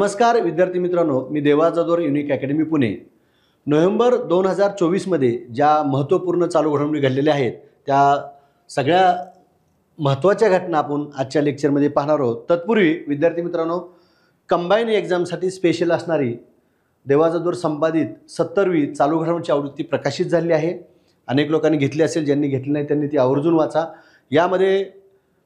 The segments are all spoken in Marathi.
नमस्कार विद्यार्थी मित्रांनो, मी देवा Jadhav unique academy Pune. November 2024 मध्ये ज्या महत्त्वपूर्ण चालू घडामोडी घडलेल्या आहेत त्या सगळ्या महत्त्वाच्या घटना आपण आजच्या लेक्चरमध्ये पाहणार आहोत। तत्पूर्वी विद्यार्थी मित्रांनो, कंबाईन एक्झामसाठी स्पेशल असणारी देवा जाधव संपादित 70वी चालू घडामोडीची आवृत्ती प्रकाशित झाली आहे। अनेक लोकांनी घेतली असेल, ज्यांनी घेतली नाही त्यांनी ती आवर्जून वाचा। यामध्ये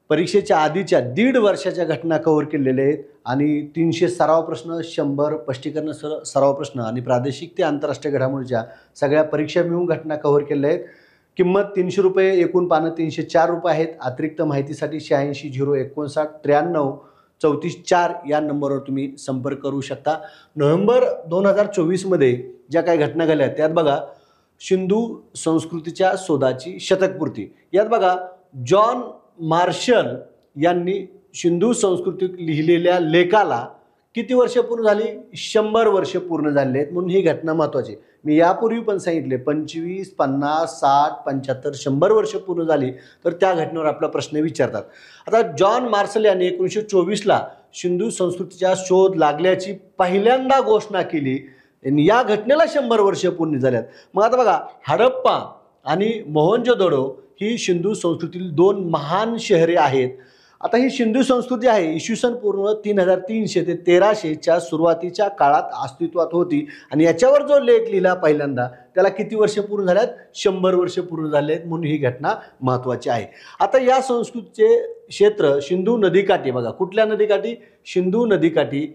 परीक्षेच्या आधीच्या 1.5 वर्षाच्या घटना कव्हर केलेल्या आहेत आणि 300 सराव प्रश्न, 100 स्पष्टीकरण सराव प्रश्न आणि प्रादेशिक ते आंतरराष्ट्रीय घडामोडीच्या सगळ्या परीक्षा मिळून घटना कव्हर केलेल्या आहेत। किंमत 300 रुपये, एकूण पानं 304 रुपये आहेत। अतिरिक्त माहितीसाठी 86 059 93 34 4 या नंबरवर तुम्ही संपर्क करू शकता। नोव्हेंबर 2024 मध्ये ज्या काही घटना घडल्या त्यात बघा, सिंधू संस्कृतीच्या शोधाची शतकपूर्ती। यात बघा, जॉन मार्शल यांनी सिंधू संस्कृतीत लिहिलेल्या लेखाला किती वर्ष पूर्ण झाली? 100 वर्ष पूर्ण झाले आहेत, म्हणून ही घटना महत्त्वाची। मी यापूर्वी पण सांगितले 25, 50, 60, 75, 100 वर्ष पूर्ण झाली तर त्या घटनेवर आपला प्रश्न विचारतात। आता जॉन मार्शल यांनी 1924ला सिंधू संस्कृतीचा शोध लागल्याची पहिल्यांदा घोषणा केली आणि या घटनेला 100 वर्ष पूर्ण झाल्यात। मग आता बघा, हडप्पा आणि मोहनजोदडो ही सिंधू संस्कृतीतील 2 महान शहरे आहेत। आता ही सिंधू संस्कृती आहे इसवी सन पूर्व 3300 ते 1300च्या सुरुवातीच्या काळात अस्तित्वात होती आणि याच्यावर जो लेख लिहिला पहिल्यांदा त्याला किती वर्ष पूर्ण झाल्यात? 100 वर्ष पूर्ण झाले आहेत, म्हणून ही घटना महत्त्वाची आहे। आता या संस्कृतीचे क्षेत्र सिंधू नदीकाठी बघा, कुठल्या नदीकाठी? सिंधू नदीकाठी।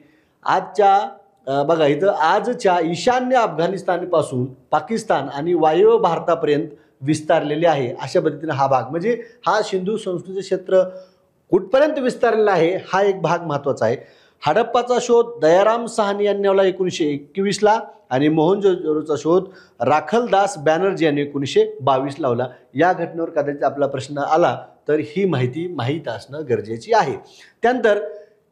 आजच्या बघा इथं आजच्या ईशान्य अफगाणिस्तानपासून पाकिस्तान आणि वायव्य भारतापर्यंत विस्तारलेले आहे। अशा पद्धतीने हा भाग, म्हणजे हा सिंधू संस्कृतीचे क्षेत्र कुठपर्यंत विस्तारलेला आहे हा एक भाग महत्त्वाचा आहे। हडप्पाचा शोध दयाराम साहनी यांनी लावला 1921ला आणि मोहनजोदडोचा शोध राखलदास बॅनर्जी यांनी 1922 लावला। या घटनेवर कदाचित आपला प्रश्न आला तर ही माहिती माहीत असणं गरजेची आहे। त्यानंतर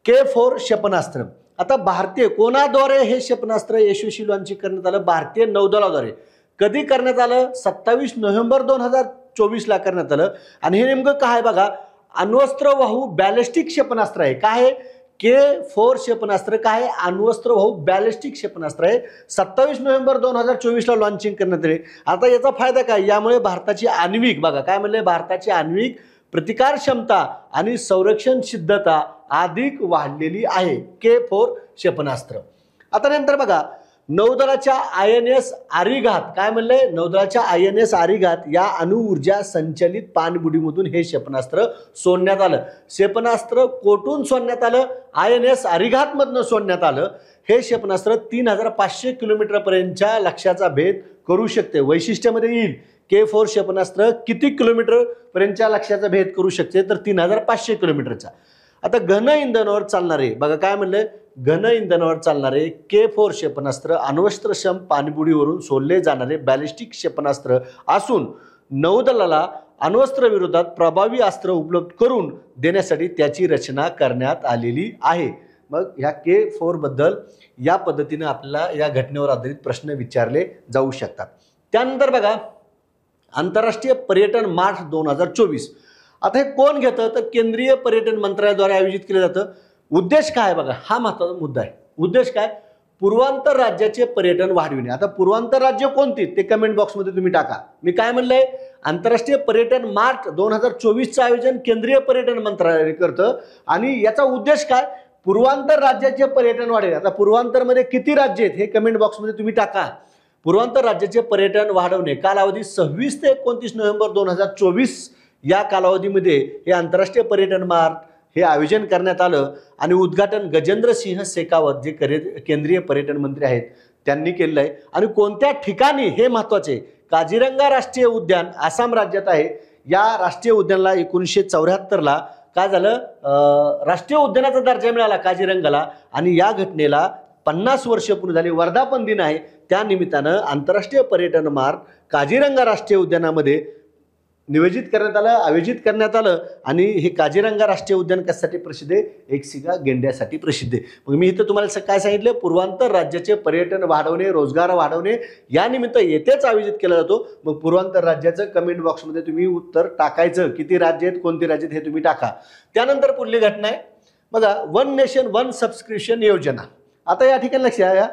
K4 क्षेपणास्त्र। आता भारतीय कोणाद्वारे हे क्षेपणास्त्र यशस्वी लॉन्च करण्यात आलं? भारतीय नौदलाद्वारे। कधी करण्यात आलं? 27 नोव्हेंबर 2024ला करण्यात आलं आणि हे नेमकं काय बघा, अण्वस्त्रवाहू बॅलिस्टिक क्षेपणास्त्र आहे। काय आहे? K4 क्षेपणास्त्र काय आहे? अण्वस्त्रवाहू बॅलिस्टिक क्षेपणास्त्र आहे। 27 नोव्हेंबर 2024ला लॉन्चिंग करण्यात आले। आता याचा फायदा काय? यामुळे भारताची आण्विक बघा काय म्हणले, भारताची आण्विक प्रतिकार क्षमता आणि संरक्षण सिद्धता अधिक वाढलेली आहे। K4 क्षेपणास्त्र। आता नंतर बघा, नौदलाच्या INS आरिघात काय म्हणले? नौदलाच्या INS आरिघात या अणुऊर्जा संचलित पाणबुडीमधून हे क्षेपणास्त्र सोडण्यात आलं। क्षेपणास्त्र कोठून सोडण्यात आलं? INS आरिघात मधनं सोडण्यात आलं। हे क्षेपणास्त्र 3500 किलोमीटरपर्यंतच्या लक्ष्याचा भेद करू शकते। वैशिष्ट्यामध्ये येईल K4 क्षेपणास्त्र किती किलोमीटर पर्यंतच्या लक्ष्याचा भेद करू शकते? तर 3500 किलोमीटरचा। आता घन इंधनावर चालणारे बघा काय म्हणले, घन इंधनावर चालणारे K4 क्षेपणास्त्र अण्वस्त्रक्षम पाणबुडीवरून सोडले जाणारे बॅलिस्टिक क्षेपणास्त्र असून नौदलाला अण्वस्त्र विरोधात प्रभावी अस्त्र उपलब्ध करून देण्यासाठी त्याची रचना करण्यात आलेली आहे। मग ह्या K4 बद्दल या पद्धतीने आपल्याला या घटनेवर आधारित प्रश्न विचारले जाऊ शकतात। त्यानंतर बघा, आंतरराष्ट्रीय पर्यटन मार्च 2024। आता हे कोण घेतं? तर केंद्रीय पर्यटन मंत्रालयाद्वारे आयोजित केलं जातं। उद्देश काय बघा, हा महत्त्वाचा मुद्दा आहे। उद्देश काय? पूर्वांतर राज्याचे पर्यटन वाढविणे। आता पूर्वांतर राज्य कोणती ते कमेंट बॉक्समध्ये तुम्ही टाका। मी काय म्हणलंय, आंतरराष्ट्रीय पर्यटन मार्च 2024चं आयोजन केंद्रीय पर्यटन मंत्रालय करतं आणि याचा उद्देश काय? पूर्वांतर राज्याचे पर्यटन वाढेल। आता पूर्वांतरमध्ये किती राज्य आहेत हे कमेंट बॉक्समध्ये तुम्ही टाका। पूर्वांतर राज्याचे पर्यटन वाढवणे, कालावधी 26 ते 29 नोव्हेंबर 2024 या कालावधीमध्ये हे आंतरराष्ट्रीय पर्यटन मार्च हे आयोजन करण्यात आलं आणि उद्घाटन गजेंद्र सिंह शेखावत जे केंद्रीय पर्यटन मंत्री आहेत त्यांनी केलेलं आहे। आणि कोणत्या ठिकाणी हे महत्त्वाचे? काझीरंगा राष्ट्रीय उद्यान आसाम राज्यात आहे। या राष्ट्रीय उद्यानाला 1974ला काय झालं, राष्ट्रीय उद्यानाचा दर्जा मिळाला काझीरंगाला आणि या घटनेला 50 वर्ष पूर्ण झाली। वर्धापन दिन आहे, त्या निमित्तानं आंतरराष्ट्रीय पर्यटन मार्च काझीरंगा राष्ट्रीय उद्यानामध्ये नियोजित करण्यात आलं, आयोजित करण्यात आलं आणि हे काझीरंगा राष्ट्रीय उद्यान कशासाठी प्रसिद्ध आहे? एकसिंगा गेंड्यासाठी प्रसिद्ध आहे। मग मी इथं तुम्हाला काय सांगितलं, पूर्वांतर राज्याचे पर्यटन वाढवणे, रोजगार वाढवणे या निमित्त येथेच आयोजित केला जातो। मग पूर्वांतर राज्याचं कमेंट बॉक्समध्ये तुम्ही उत्तर टाकायचं, किती राज्य आहेत, कोणती राज्य आहेत हे तुम्ही टाका। त्यानंतर पुढली घटना आहे बघा, वन नेशन वन सबस्क्रिप्शन योजना। आता या ठिकाणी लक्ष द्या,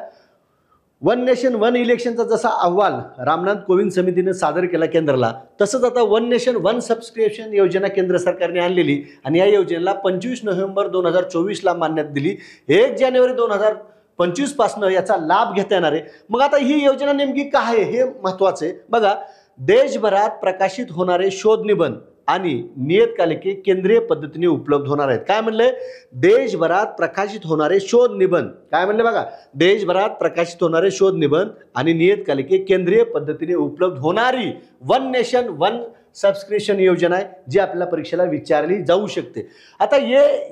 वन नेशन वन इलेक्शनचा जसा अहवाल रामनाथ कोविंद समितीने सादर केला केंद्राला, तसंच आता वन नेशन वन सबस्क्रिप्शन योजना केंद्र सरकारने आणलेली आणि या योजनेला 25 नोव्हेंबर 2024ला मान्यता दिली. 1 जानेवारी 2025 पासून याचा लाभ घेता येणार आहे. मग आता ही योजना नेमकी काय आहे हे महत्त्वाचं आहे. बघा, देशभरात प्रकाशित होणारे शोध निबंध आणि नियतकालिके केंद्रीय पद्धतीने उपलब्ध होणार आहेत. काय म्हणले? देशभरात प्रकाशित होणारे शोध निबंध. काय म्हणले बघा, देशभरात प्रकाशित होणारे शोध निबंध आणि नियतकालिके केंद्रीय पद्धतीने उपलब्ध होणारी वन नेशन वन सबस्क्रिप्शन योजना आहे, जी आपल्याला परीक्षेला विचारली जाऊ शकते. आता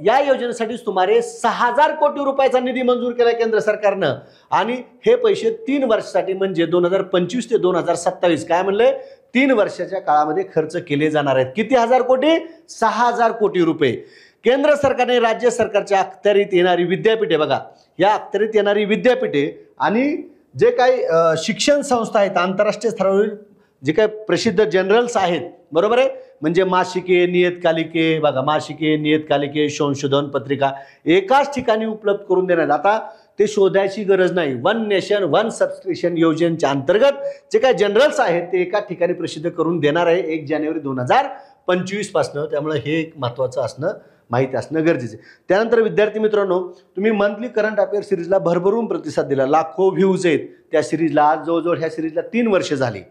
या योजनेसाठी सुमारे 6000 कोटी रुपयाचा निधी मंजूर केला केंद्र सरकारनं आणि हे पैसे 3 वर्षासाठी म्हणजे 2025 ते 2027 काय म्हणले 3 वर्षाच्या काळामध्ये खर्च केले जाणार आहेत. किती हजार कोटी? 6000 कोटी रुपये. केंद्र सरकारने राज्य सरकारच्या अखत्यारीत येणारी विद्यापीठे, बघा या अखत्यारीत येणारी विद्यापीठे आणि जे काही शिक्षण संस्था आहेत आंतरराष्ट्रीय स्तरावरील जे काही प्रसिद्ध जर्नल्स आहेत, बरोबर आहे, म्हणजे मासिके नियतकालिके, बघा मासिके नियतकालिके संशोधन पत्रिका एकाच ठिकाणी उपलब्ध करून देण्यात. आता ते शोधायची गरज नाही. वन नेशन वन सबस्क्रिप्शन योजनेच्या अंतर्गत जे काही जर्नल्स आहेत ते एकाच ठिकाणी प्रसिद्ध करून देणार आहे 1 जानेवारी 2025 पासून. त्यामुळे हे एक महत्त्वाचं असणं माहिती असणं गरजेचं आहे. त्यानंतर विद्यार्थी मित्रांनो, तुम्ही मंथली करंट अफेअर सिरीजला भरभरून प्रतिसाद दिला, लाखो व्ह्यूज आहेत त्या सिरीजला. आज जवळजवळ ह्या सिरीजला 3 वर्ष झाली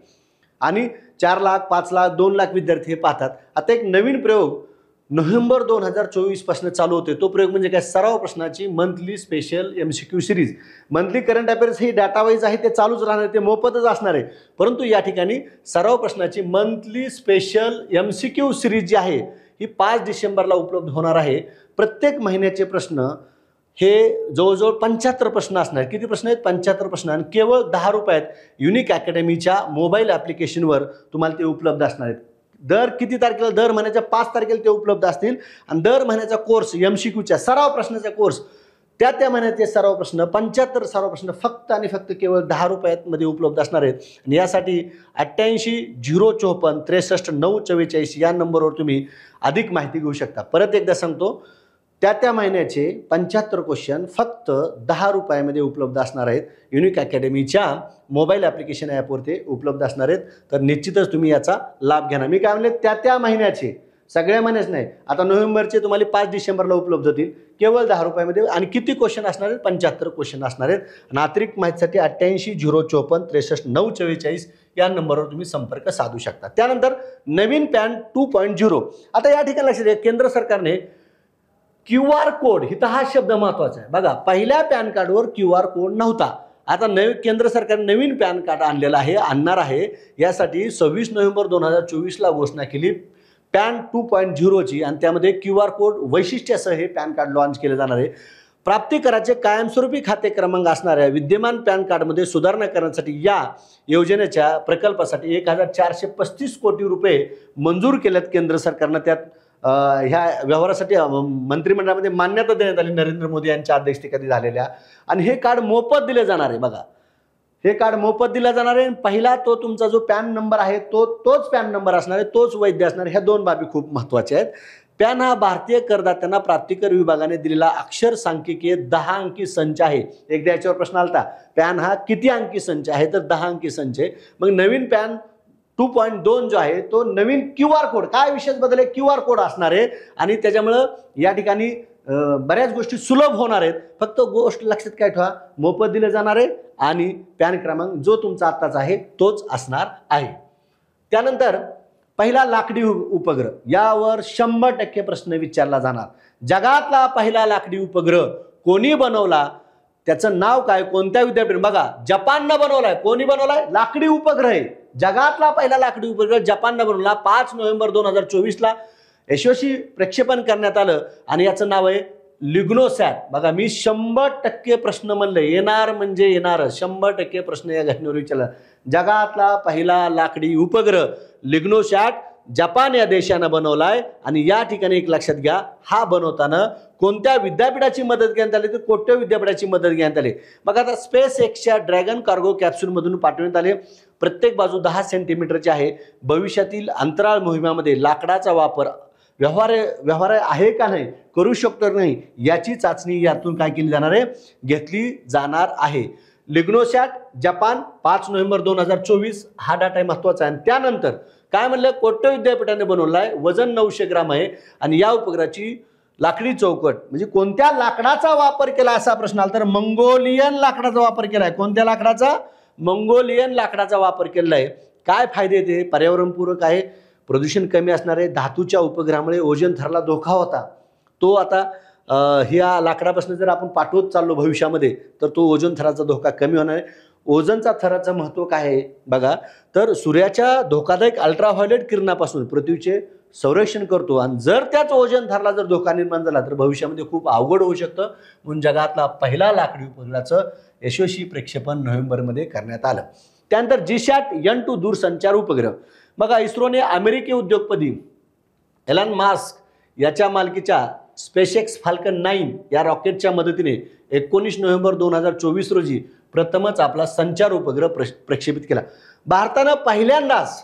आणि 4 लाख 5 लाख 2 लाख विद्यार्थी हे पाहतात. आता एक नवीन प्रयोग नोव्हेंबर 2024 पासून चालू होते. तो प्रयोग म्हणजे काय? सराव प्रश्नाची monthly special MCQ series. Monthly current affairs ही डाटा वाईज आहे, ते चालूच राहणार, ते मोफतच असणार आहे. परंतु या ठिकाणी सराव प्रश्नाची मंथली स्पेशल MCQ सिरीज जी आहे ही 5 डिसेंबरला उपलब्ध होणार आहे. प्रत्येक महिन्याचे प्रश्न हे जवळजवळ 75 प्रश्न असणार. किती प्रश्न आहेत? 75 प्रश्न आणि केवळ 10 रुपयात युनिक अकॅडमीच्या मोबाईल ॲप्लिकेशनवर तुम्हाला ते उपलब्ध असणार आहेत. दर किती तारखेला? दर महिन्याच्या 5 तारखेला ते उपलब्ध असतील आणि दर महिन्याचा कोर्स MCQच्या सराव प्रश्नाचा कोर्स त्या महिन्याचे सराव प्रश्न 75 सराव प्रश्न फक्त आणि फक्त केवळ 10 रुपयामध्ये उपलब्ध असणार आहेत. आणि यासाठी 88 054 63 944 या नंबरवर तुम्ही अधिक माहिती घेऊ शकता. परत एकदा सांगतो, त्या महिन्याचे 75 क्वेश्चन फक्त 10 रुपयामध्ये उपलब्ध असणार आहेत. युनिक अकॅडमीच्या मोबाईल ॲप्लिकेशन ॲपवर ते उपलब्ध असणार आहेत. तर निश्चितच तुम्ही याचा लाभ घेणार. मी काय म्हणले, त्या महिन्याचे, सगळ्या महिन्याच नाही. आता नोव्हेंबरचे तुम्हाला 5 डिसेंबरला उपलब्ध होतील केवळ 10 रुपयामध्ये. आणि किती क्वेश्चन असणार आहेत? 75 क्वेश्चन असणार आहेत. आणि अतिरिक्त माहितीसाठी 88 054 63 944 या नंबरवर तुम्ही संपर्क साधू शकता. त्यानंतर नवीन पॅन 2.0. आता या ठिकाणी लक्षात घ्या, केंद्र सरकारने QR कोड, इथं हा शब्द महत्वाचा आहे. बघा, पहिल्या पॅन कार्डवर QR कोड नव्हता. आता केंद्र सरकारने नवीन पॅन कार्ड आणणार आहे. यासाठी 26 नोव्हेंबर 2024ला घोषणा केली पॅन 2.0ची आणि त्यामध्ये QR कोड वैशिष्ट्यासह हे पॅन कार्ड लॉन्च केले जाणार आहे. प्राप्तिकराचे कायमस्वरूपी खाते क्रमांक असणाऱ्या विद्यमान पॅन कार्डमध्ये सुधारणा करण्यासाठी या योजनेच्या प्रकल्पासाठी 1435 कोटी रुपये मंजूर केल्यात केंद्र सरकारनं. त्यात ह्या व्यवहारासाठी मंत्रिमंडळामध्ये मान्यता देण्यात आली नरेंद्र मोदी यांच्या अध्यक्षतेखाली झालेल्या. आणि हे कार्ड मोफत दिले जाणार आहे. बघा, हे कार्ड मोफत दिलं जाणार आहे. पहिला तो तुमचा जो पॅन नंबर आहे तोच पॅन नंबर असणार आहे, तोच वैध असणार आहे. ह्या 2 बाबी खूप महत्त्वाच्या आहेत. पॅन हा भारतीय करदात्यांना प्राप्तिकर विभागाने दिलेला अक्षर सांख्यिकीय 10 अंकी संच आहे. एकदा याच्यावर प्रश्न आलता, पॅन हा किती अंकी संच आहे? तर 10 अंकी संच आहे. मग नवीन पॅन 2.2 जो आहे तो नवीन QR कोड, काय विशेष बदल आहे? QR कोड असणार आहे आणि त्याच्यामुळं या ठिकाणी बऱ्याच गोष्टी सुलभ होणार आहेत. फक्त गोष्ट लक्षात काय ठेवा, मोफत दिले जाणार आहे आणि पॅन क्रमांक जो तुमचा आत्ताचा आहे तोच असणार आहे. त्यानंतर पहिला लाकडी उपग्रह, यावर 100% प्रश्न विचारला जाणार. जगातला पहिला लाकडी उपग्रह कोणी बनवला? त्याचं नाव काय? कोणत्या विद्यापीठ? बघा, जपाननं बनवलाय. कोणी बनवलाय? लाकडी उपग्रह आहे. जगातला पहिला लाकडी उपग्रह जपाननं बनवला. 5 नोव्हेंबर 2024ला यशस्वी प्रक्षेपण करण्यात आलं आणि याचं नाव आहे लिग्नोसॅट. बघा, मी 100% प्रश्न म्हणलं, येणार म्हणजे येणार. 100% प्रश्न या घटनेवर विचारला. जगातला पहिला लाकडी उपग्रह लिग्नोसॅट जपान या देशानं बनवलाय. आणि या ठिकाणी एक लक्षात घ्या, हा बनवताना कोणत्या विद्यापीठाची मदत घेण्यात आली? तर कोणत्या विद्यापीठाची मदत घेण्यात आली? बघा, आता स्पेस एक्सच्या ड्रॅगन कार्गो कॅप्सूलमधून पाठवण्यात आले. प्रत्येक बाजू 10 सेंटीमीटरची आहे. भविष्यातील अंतराळ मोहिमामध्ये लाकडाचा वापर व्यवहार आहे का नाही, करू शकतो नाही, याची चाचणी यातून काय केली जाणार आहे, घेतली जाणार आहे. लिग्नोसॅट जपान 5 नोव्हेंबर 2024 हा डाटा आहे, महत्वाचा आहे. त्यानंतर काय म्हणलं, कोट्टे विद्यापीठाने बनवला आहे, वजन 900 ग्राम आहे आणि या उपग्रहाची लाकडी चौकट म्हणजे कोणत्या लाकडाचा वापर केला असा प्रश्न आला तर मंगोलियन लाकडाचा वापर केला आहे. कोणत्या लाकडाचा, मंगोलियन लाकडाचा वापर केलेला आहे. काय फायदे येते, पर्यावरणपूरक आहे, प्रदूषण कमी असणार आहे, धातूच्या उपग्रहामुळे ओझोन थराला धोका होता तो आता ह्या लाकडापासून जर आपण पाठवत चाललो भविष्यामध्ये तर तो ओझोन थराचा धोका कमी होणार आहे. ओझोनचा थराचं महत्त्व काय आहे बघा, तर सूर्याच्या धोकादायक अल्ट्राव्हायोलेट किरणापासून पृथ्वीचे संरक्षण करतो आणि जर त्याच ओझोन थराला जर धोका निर्माण झाला तर भविष्यामध्ये खूप अवघड होऊ शकतं. म्हणून जगातला पहिला लाकडी उपग्रहाचं यशस्वी प्रक्षेपण नोव्हेंबरमध्ये करण्यात आलं. त्यानंतर GSAT-N2 दूरसंचार उपग्रह बघा, इस्रोने अमेरिकी उद्योगपती एलन मास्क याच्या मालकीच्या स्पेसएक्स फाल्कन 9 या रॉकेटच्या मदतीने 19 नोव्हेंबर 2024 रोजी प्रथमच आपला संचार उपग्रह प्रक्षेपित केला. भारतानं पहिल्यांदाच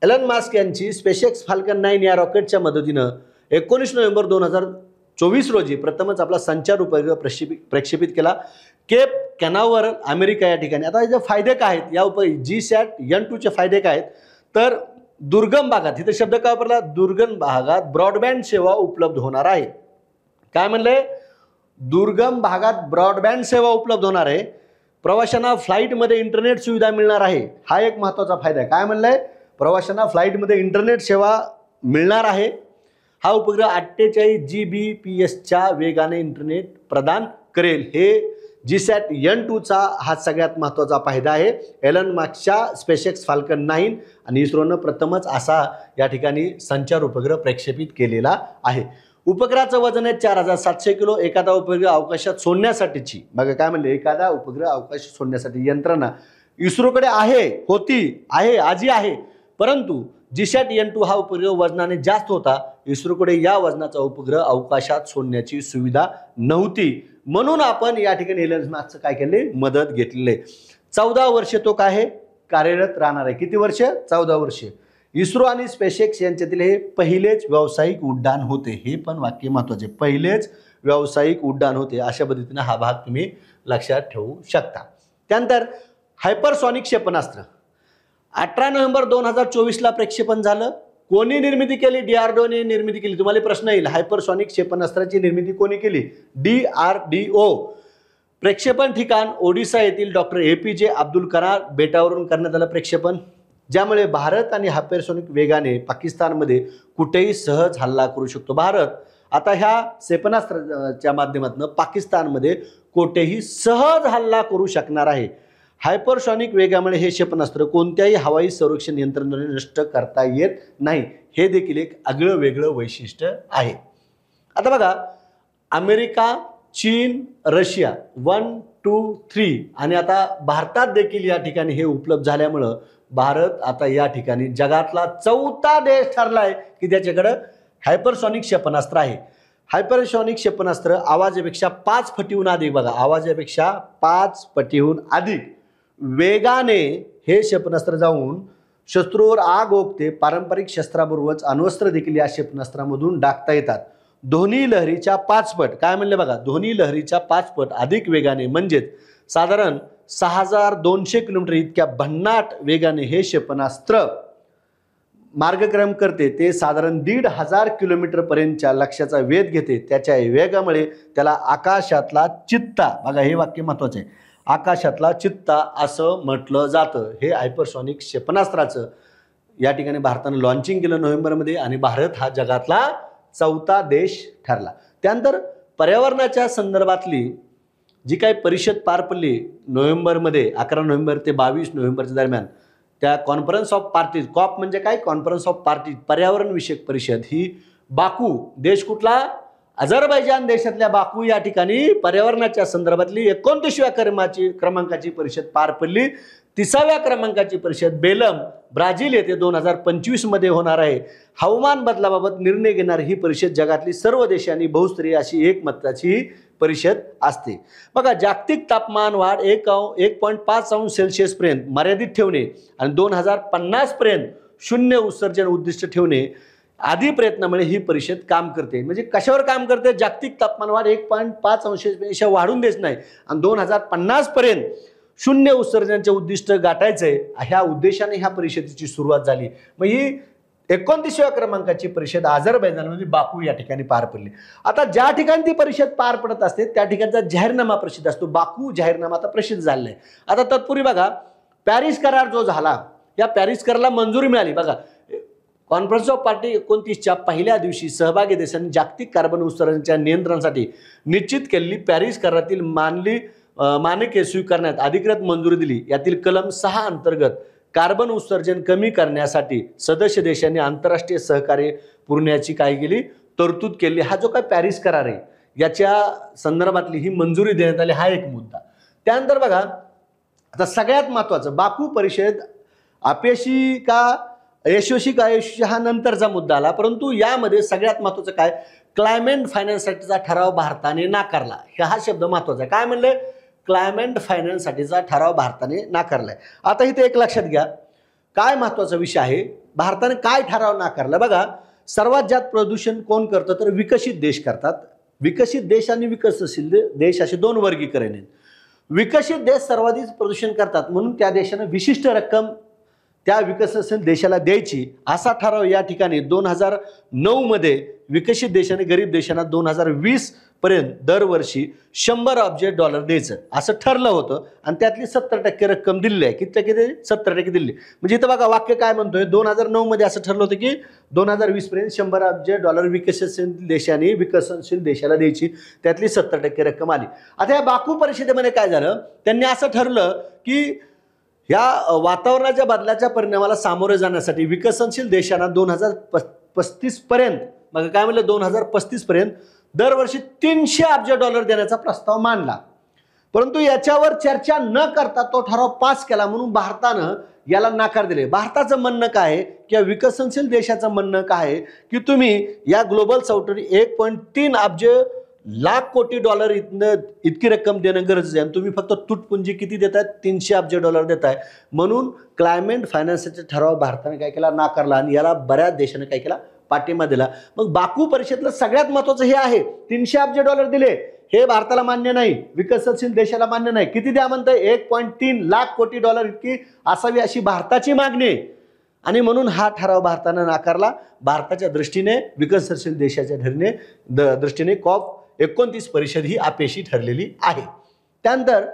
एलन मास्क यांची स्पेसएक्स फाल्कन 9 या रॉकेटच्या मदतीनं 19 नोव्हेंबर 2024 रोजी प्रथमच आपला संचार उपग्रह प्रक्षेपित केला. केप कॅनावरल अमेरिका या ठिकाणी. आता याचे फायदे काय आहेत, या GSAT-N2 चे फायदे काय आहेत तर दुर्गम भागात, इथे शब्द काय वापरला, दुर्गम भागात ब्रॉडबँड सेवा उपलब्ध होणार आहे. काय म्हणले, दुर्गम भागात ब्रॉडबँड सेवा उपलब्ध होणार आहे. प्रवाशांना फ्लाईटमध्ये इंटरनेट सुविधा मिळणार आहे, हा एक महत्त्वाचा फायदा आहे. काय म्हणलंय, प्रवाशांना फ्लाईटमध्ये इंटरनेट सेवा मिळणार आहे. हा उपग्रह 48 Gbps वेगाने इंटरनेट प्रदान करेल. हे GSAT-N2चा हा सगळ्यात महत्त्वाचा फायदा आहे. एलन मास्कच्या स्पेसएक्स फाल्कन 9 आणि इस्रोनं प्रथमच असा या ठिकाणी संचार उपग्रह प्रक्षेपित केलेला आहे. उपग्रहाचं वजन आहे 4700 किलो. एखादा उपग्रह अवकाशात सोडण्यासाठीची बघा काय म्हणले, एखादा उपग्रह अवकाशात सोडण्यासाठी यंत्रणा इस्रोकडे आहे आजही आहे, परंतु GSAT-N2 हा उपग्रह वजनाने जास्त होता. इस्रोकडे या वजनाचा उपग्रह अवकाशात सोडण्याची सुविधा नव्हती, म्हणून आपण या ठिकाणी एलन मास्कचं काय केले, मदत घेतलेली आहे. 14 वर्ष तो काय आहे, कार्यरत राहणार आहे. किती वर्ष, 14 वर्ष. इस्रो आणि स्पेसएक्स यांच्यातील हे पहिलेच व्यावसायिक उड्डाण होते. हे पण वाक्य महत्त्वाचे, पहिलेच व्यावसायिक उड्डाण होते. अशा पद्धतीने हा भाग तुम्ही लक्षात ठेवू शकता. त्यानंतर हायपरसॉनिक क्षेपणास्त्र 18 नोव्हेंबर 2024ला प्रक्षेपण झालं. कोणी निर्मिती केली, DRDOने निर्मिती केली. तुम्हाला प्रश्न येईल, हायपरसॉनिक क्षेपणास्त्राची निर्मिती कोणी केली, DRDO. प्रक्षेपण ठिकाण ओडिसा येथील डॉक्टर APJ अब्दुल कलाम बेटावरून करण्यात आलं प्रक्षेपण, ज्यामुळे भारत आणि हायपरसॉनिक वेगाने पाकिस्तानमध्ये कुठेही सहज हल्ला करू शकतो. भारत आता ह्या क्षेपणास्त्राच्या माध्यमातून पाकिस्तानमध्ये कुठेही सहज हल्ला करू शकणार आहे. हायपरसॉनिक वेगामुळे हे क्षेपणास्त्र कोणत्याही हवाई संरक्षण यंत्रणेने नष्ट करता येत नाही. हे देखील एक आगळं वेगळं वैशिष्ट्य आहे. आता बघा, अमेरिका, चीन, रशिया 1, 2, 3 आणि आता भारतात देखील या ठिकाणी हे उपलब्ध झाल्यामुळं भारत आता या ठिकाणी जगातला 4था देश ठरलाय की त्याच्याकडे हायपरसॉनिक क्षेपणास्त्र आहे. हायपरसॉनिक क्षेपणास्त्र आवाजापेक्षा 5 पटीहून अधिक, बघा आवाजापेक्षा 5 पटीहून अधिक वेगाने हे क्षेपणास्त्र जाऊन शत्रूवर आग ओकते. पारंपरिक शस्त्राबरोबरच अण्वस्त्र देखील या क्षेपणास्त्रामधून डागता येतात. ध्वनी लहरीच्या 5 पट, काय म्हणले बघा, ध्वनी लहरीच्या 5 पट अधिक वेगाने, म्हणजेच साधारण 6200 किलोमीटर इतक्या भन्नाट वेगाने हे क्षेपणास्त्र मार्गक्रमण करते. ते साधारण 1500 किलोमीटर पर्यंतच्या लक्ष्याचा वेध घेते. त्याच्या वेगामुळे त्याला आकाशातला चित्ता, बघा हे वाक्य महत्त्वाचं आहे, आकाशातला चित्ता असं म्हटलं जातं. हे हायपरसॉनिक क्षेपणास्त्राचं या ठिकाणी भारतानं लॉन्चिंग केलं नोव्हेंबरमध्ये आणि भारत हा जगातला 4था देश ठरला. त्यानंतर पर्यावरणाच्या संदर्भातली जी काही परिषद पार पडली नोव्हेंबरमध्ये 11 नोव्हेंबर ते 22 नोव्हेंबरच्या दरम्यान, त्या कॉन्फरन्स ऑफ पार्टीज, कॉप म्हणजे काय, कॉन्फरन्स ऑफ पार्टीज पर्यावरण विषयक परिषद, ही बाकू, देश कुठला, अझरबैजान देशातल्या बाकू या ठिकाणी पर्यावरणाच्या संदर्भातली 29व्या क्रमांकाची परिषद पार पडली. 30व्या क्रमांकाची परिषद बेलम, ब्राझील येथे 2025 मध्ये होणार आहे. हवामान बदलाबाबत निर्णय घेणारी ही परिषद जगातली सर्व देशांनी बहुस्तरीय अशी एकमताची परिषद असते. बघा, जागतिक तापमान वाढ 1.5 अंश सेल्सिअस पर्यंत मर्यादित ठेवणे आणि 2050 पर्यंत 0 उत्सर्जन उद्दिष्ट ठेवणे आदी प्रयत्नामुळे ही परिषद काम करते. म्हणजे कशावर काम करते? जागतिक तापमानवाढ 1.5 अंशापेक्षा वाढून देत नाही आणि 2050 पर्यंत शून्य उत्सर्जनाचे उद्दिष्ट गाठायचंय, ह्या उद्देशाने ह्या परिषदेची सुरुवात झाली. मग ही 29व्या क्रमांकाची परिषद अझरबैजानमध्ये बाकू या ठिकाणी पार पडली. आता ज्या ठिकाणी ती परिषद पार पडत असते त्या ठिकाणचा जाहीरनामा प्रसिद्ध असतो. बाकू जाहीरनामा आता प्रसिद्ध झालेला आहे. आता तत्पूर्वी बघा, पॅरिस करार जो झाला, या पॅरिस कराराला मंजुरी मिळाली. बघा, कॉन्फरन्स ऑफ पार्टी 29च्या पहिल्या दिवशी सहभागी देशांनी जागतिक कार्बन उत्सर्जनाच्या नियंत्रणासाठी निश्चित केलेली पॅरिस करारातील मानके स्वीकारण्यात अधिकृत मंजुरी दिली. यातील कलम 6 अंतर्गत कार्बन उत्सर्जन कमी करण्यासाठी सदस्य देशांनी आंतरराष्ट्रीय सहकार्य पुरवण्याची काय केली? तरतूद केली. हा जो काय पॅरिस करार आहे याच्या संदर्भातली ही मंजुरी देण्यात आली, हा एक मुद्दा. त्यानंतर बघा, आता सगळ्यात महत्त्वाचं, बाकू परिषद अपयशी का यशस्वी का यशस्वी हा नंतरचा मुद्दा आला, परंतु यामध्ये सगळ्यात महत्त्वाचं काय? क्लायमेट फायनान्ससाठीचा ठराव भारताने नाकारला. हा शब्द महत्त्वाचा आहे. काय म्हणले? क्लायमेट फायनान्ससाठीचा ठराव भारताने नाकारलाय. आता इथे एक लक्षात घ्या, काय महत्त्वाचा विषय आहे. भारताने काय ठराव नाकारला? बघा, सर्वात जास्त प्रदूषण कोण करतं? तर विकसित देश करतात. विकसित देश आणि विकसनशील देश असे दोन वर्गीकरण आहेत. विकसित देश सर्वाधिक प्रदूषण करतात म्हणून त्या देशानं विशिष्ट रक्कम त्या विकसनशील देशाला द्यायची, असा ठराव या ठिकाणी 2009 मध्ये विकसित देशाने गरीब देशांना 2020 पर्यंत दरवर्षी $100 अब्ज द्यायचं असं ठरलं होतं आणि त्यातली 70% रक्कम दिली आहे. किती टक्के दिली? 70% दिली. म्हणजे इथं बघा वाक्य काय म्हणतोय, 2009 मध्ये असं ठरलं होतं की 2020 पर्यंत $100 अब्ज विकसनशील देशांनी विकसनशील देशाला द्यायची, त्यातली 70% रक्कम आली. आता या बाकू परिषदेमध्ये काय झालं, त्यांनी असं ठरलं की या वातावरणाच्या बदलाच्या परिणामाला सामोरे जाण्यासाठी विकसनशील देशांना 2035 पर्यंत, मग काय म्हणलं, 2035 पर्यंत दरवर्षी $300 अब्ज देण्याचा प्रस्ताव मांडला. परंतु याच्यावर चर्चा न करता तो ठराव पास केला म्हणून भारतानं याला नकार दिले. भारताचं म्हणणं काय आहे किंवा विकसनशील देशाचं म्हणणं काय आहे की तुम्ही या ग्लोबल साऊथवर 1.3 अब्ज लाख कोटी डॉलर इतकी रक्कम देणं गरजेचं आहे आणि तुम्ही फक्त तुटपुंजी किती देताय? $300 अब्ज देताय. म्हणून क्लायमेट फायनान्सचा ठराव भारताने काय केला? नाकारला आणि याला बऱ्याच देशांनी काय केला? पाठिंबा दिला. मग बाकू परिषदेला सगळ्यात महत्त्वाचं हे आहे, $300 अब्ज दिले, हे भारताला मान्य नाही, विकसनशील देशाला मान्य नाही. किती द्या म्हणताय? 1.3 लाख कोटी डॉलर इतकी असावी अशी भारताची मागणी आहे आणि म्हणून हा ठराव भारतानं नाकारला. भारताच्या दृष्टीने, विकसनशील देशाच्या दृष्टीने COP29 परिषद ही अपयशी ठरलेली आहे. त्यानंतर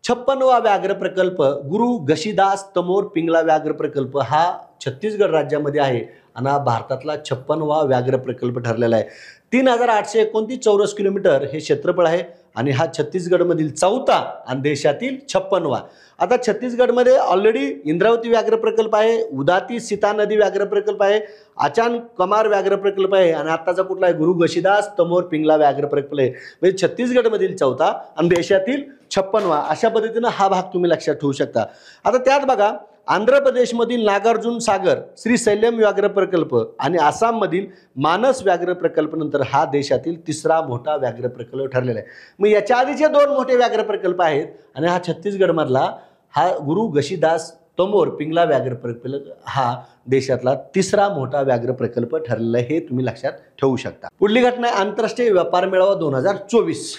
56वा व्याघ्र प्रकल्प गुरु घशीदास तमोर पिंगला व्याघ्र प्रकल्प हा छत्तीसगड राज्यामध्ये आहे आणि हा भारतातला 56वा व्याघ्र प्रकल्प ठरलेला आहे. 3829 चौरस किलोमीटर हे क्षेत्रफळ आहे आणि हा छत्तीसगडमधील 4था आणि देशातील 56वा. आता छत्तीसगडमध्ये ऑलरेडी इंद्रावती व्याघ्र प्रकल्प आहे, उदाती सीता नदी व्याघ्र प्रकल्प आहे, आचान कमार व्याघ्र प्रकल्प आहे आणि आताचा कुठला आहे? गुरु घशीदास तमोर पिंगला व्याघ्र प्रकल्प आहे. म्हणजे छत्तीसगडमधील 4था आणि देशातील 56वा. अशा पद्धतीनं हा भाग तुम्ही लक्षात ठेवू शकता. आता त्यात बघा, आंध्र प्रदेशमधील नागार्जुन सागर श्रीशैल्यम व्याघ्र प्रकल्प आणि आसाममधील मानस व्याघ्र प्रकल्प नंतर हा देशातील 3रा मोठा व्याघ्र प्रकल्प ठरलेला आहे. मग याच्या आधीचे 2 मोठे व्याघ्र प्रकल्प आहेत आणि हा छत्तीसगडमधला हा गुरु घशीदास तमोर पिंगला व्याघ्र प्रकल्प हा देशातला 3रा मोठा व्याघ्र प्रकल्प ठरलेला आहे. हे तुम्ही लक्षात ठेवू शकता. पुढली घटना आहे आंतरराष्ट्रीय व्यापार मेळावा 2024.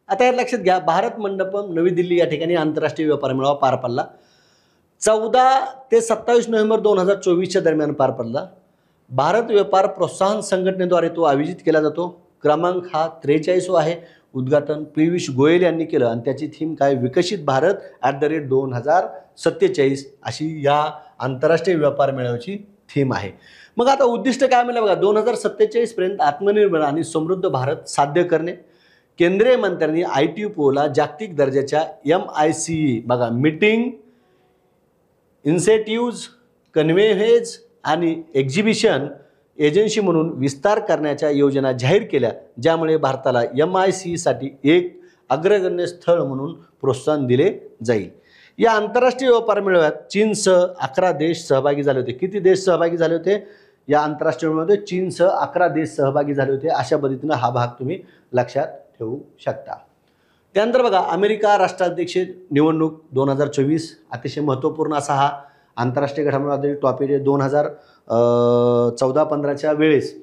आता यात लक्षात घ्या, भारत मंडपम नवी दिल्ली या ठिकाणी आंतरराष्ट्रीय व्यापार मेळावा पार पडला. 14 ते 27 नोव्हेंबर 2024च्या दरम्यान पार पडला. भारत व्यापार प्रोत्साहन संघटनेद्वारे तो आयोजित केला जातो. क्रमांक हा 43 आहे. उद्घाटन पियुष गोयल यांनी केलं आणि त्याची थीम काय? विकसित भारत @2047 अशी या आंतरराष्ट्रीय व्यापार मेळाव्याची थीम आहे. मग आता उद्दिष्ट काय म्हणलं बघा, 2047 पर्यंत आत्मनिर्भर आणि समृद्ध भारत साध्य करणे. केंद्रीय मंत्र्यांनी ITUPOला जागतिक दर्जाच्या MICE बघा मीटिंग, इन्सेंटिव्ज, कन्व्हेन्स आणि एक्झिबिशन एजन्सी म्हणून विस्तार करण्याच्या योजना जाहीर केल्या, ज्यामुळे भारताला MICE साठी एक अग्रगण्य स्थळ म्हणून प्रोत्साहन दिले जाईल. या आंतरराष्ट्रीय व्यापार मेळाव्यात चीनसह 11 देश सहभागी झाले होते. किती देश सहभागी झाले होते या आंतरराष्ट्रीय मेळाव्यामध्ये? चीनसह 11 देश सहभागी झाले होते. अशा पद्धतीनं हा भाग तुम्ही लक्षात ठेवू शकता. त्यानंतर बघा, अमेरिका राष्ट्राध्यक्ष निवडणूक 2024 अतिशय महत्त्वपूर्ण असा हा आंतरराष्ट्रीय घडामोडी टॉपिक 2014-15च्या वेळेस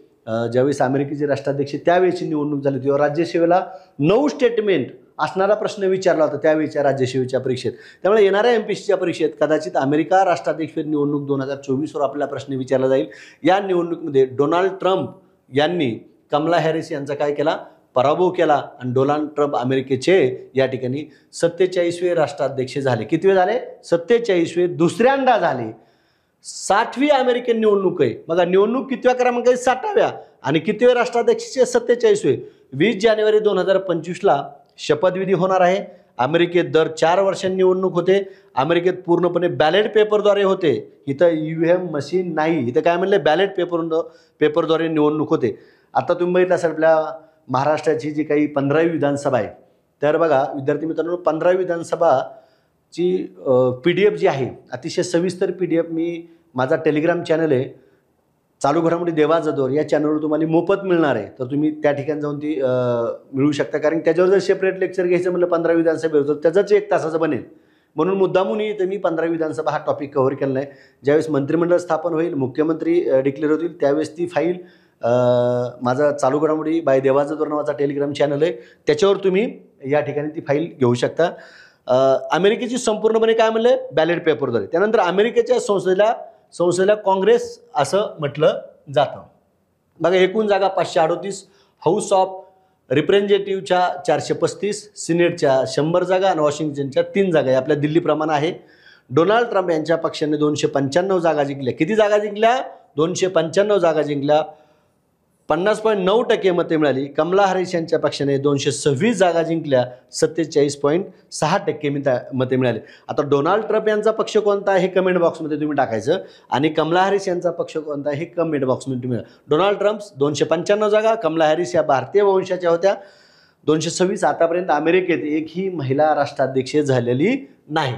ज्यावेळेस अमेरिकेचे राष्ट्राध्यक्ष त्यावेळेची निवडणूक झाली तेव्हा राज्यसेवेला 9 स्टेटमेंट असणारा प्रश्न विचारला होता त्यावेळेच्या राज्यसेवेच्या परीक्षेत. त्यामुळे येणाऱ्या MPSCच्या परीक्षेत कदाचित अमेरिका राष्ट्राध्यक्ष निवडणूक 2024वर आपल्याला प्रश्न विचारला जाईल. या निवडणुकीमध्ये डोनाल्ड ट्रम्प यांनी कमला हॅरिस यांचा काय केला, पराभव केला आणि डोनाल्ड ट्रम्प अमेरिकेचे या ठिकाणी 47वे राष्ट्राध्यक्ष झाले. किती वेळ झाले? 47वे, दुसऱ्यांदा झाले. 60वी अमेरिकन निवडणूक आहे. बघा निवडणूक कितव्या क्रमांकाची? 60व्या. आणि कितवे राष्ट्राध्यक्षाचे? 47वे. 20 जानेवारी 2025ला शपथविधी होणार आहे. अमेरिकेत दर 4 वर्षांनी निवडणूक होते. अमेरिकेत पूर्णपणे बॅलेट पेपरद्वारे होते. इथं EVM मशीन नाही. इथं काय म्हणले? बॅलेट पेपरद्वारे निवडणूक होते. आता तुम्ही बघितलं असेल आपल्या महाराष्ट्राची जी काही 15वी विधानसभा आहे तर बघा विद्यार्थी मित्रांनो 15वी विधानसभाची PDF जी आहे अतिशय सविस्तर PDF मी माझा टेलिग्राम चॅनल आहे चालू घडामोडी देवा जाधवर या चॅनलवर तुम्हाला मोफत मिळणार आहे. तर तुम्ही त्या ठिकाणी जाऊन ती मिळवू शकता. कारण त्याच्यावर जर सेपरेट लेक्चर घ्यायचं म्हटलं 15वी विधानसभेवर तर त्याचंच 1 तासाचं बनेल. म्हणून मुद्दामून इथं मी 15वी विधानसभा हा टॉपिक कव्हर केला आहे. ज्यावेळेस मंत्रिमंडळ स्थापन होईल, मुख्यमंत्री डिक्लेअर होतील त्यावेळेस ती फाईल माझा चालू घडामोडी बाय देवा जाधवर नावाचा टेलिग्राम चॅनल आहे त्याच्यावर तुम्ही या ठिकाणी ती फाईल घेऊ शकता. अमेरिकेची संपूर्णपणे काय म्हणले? बॅलेट पेपरद्वारे. त्यानंतर अमेरिकेच्या संसदेला काँग्रेस असं म्हटलं जातं. बघा एकूण जागा 538, हाऊस ऑफ रिप्रेझेंटेटिव्हच्या 435, सिनेटच्या 100 जागा आणि वॉशिंग्टनच्या 3 जागा या आपल्या दिल्लीप्रमाणे आहे. डोनाल्ड ट्रम्प यांच्या पक्षाने 295 जागा जिंकल्या. किती जागा जिंकल्या? 295 जागा जिंकल्या. 50.9% मते मिळाली. कमला हॅरिस यांच्या पक्षाने 226 जागा जिंकल्या. 47.6% मते मिळाली. आता डोनाल्ड ट्रम्प यांचा पक्ष कोणता आहे हे कमेंट बॉक्समध्ये तुम्ही टाकायचं आणि कमला हॅरिस यांचा पक्ष कोणता आहे हे कमेंट बॉक्समध्ये तुम्ही. डोनाल्ड ट्रम्प 295 जागा, कमला हॅरिस या भारतीय वंशाच्या होत्या 226. आतापर्यंत अमेरिकेत एकही महिला राष्ट्राध्यक्ष झालेली नाही.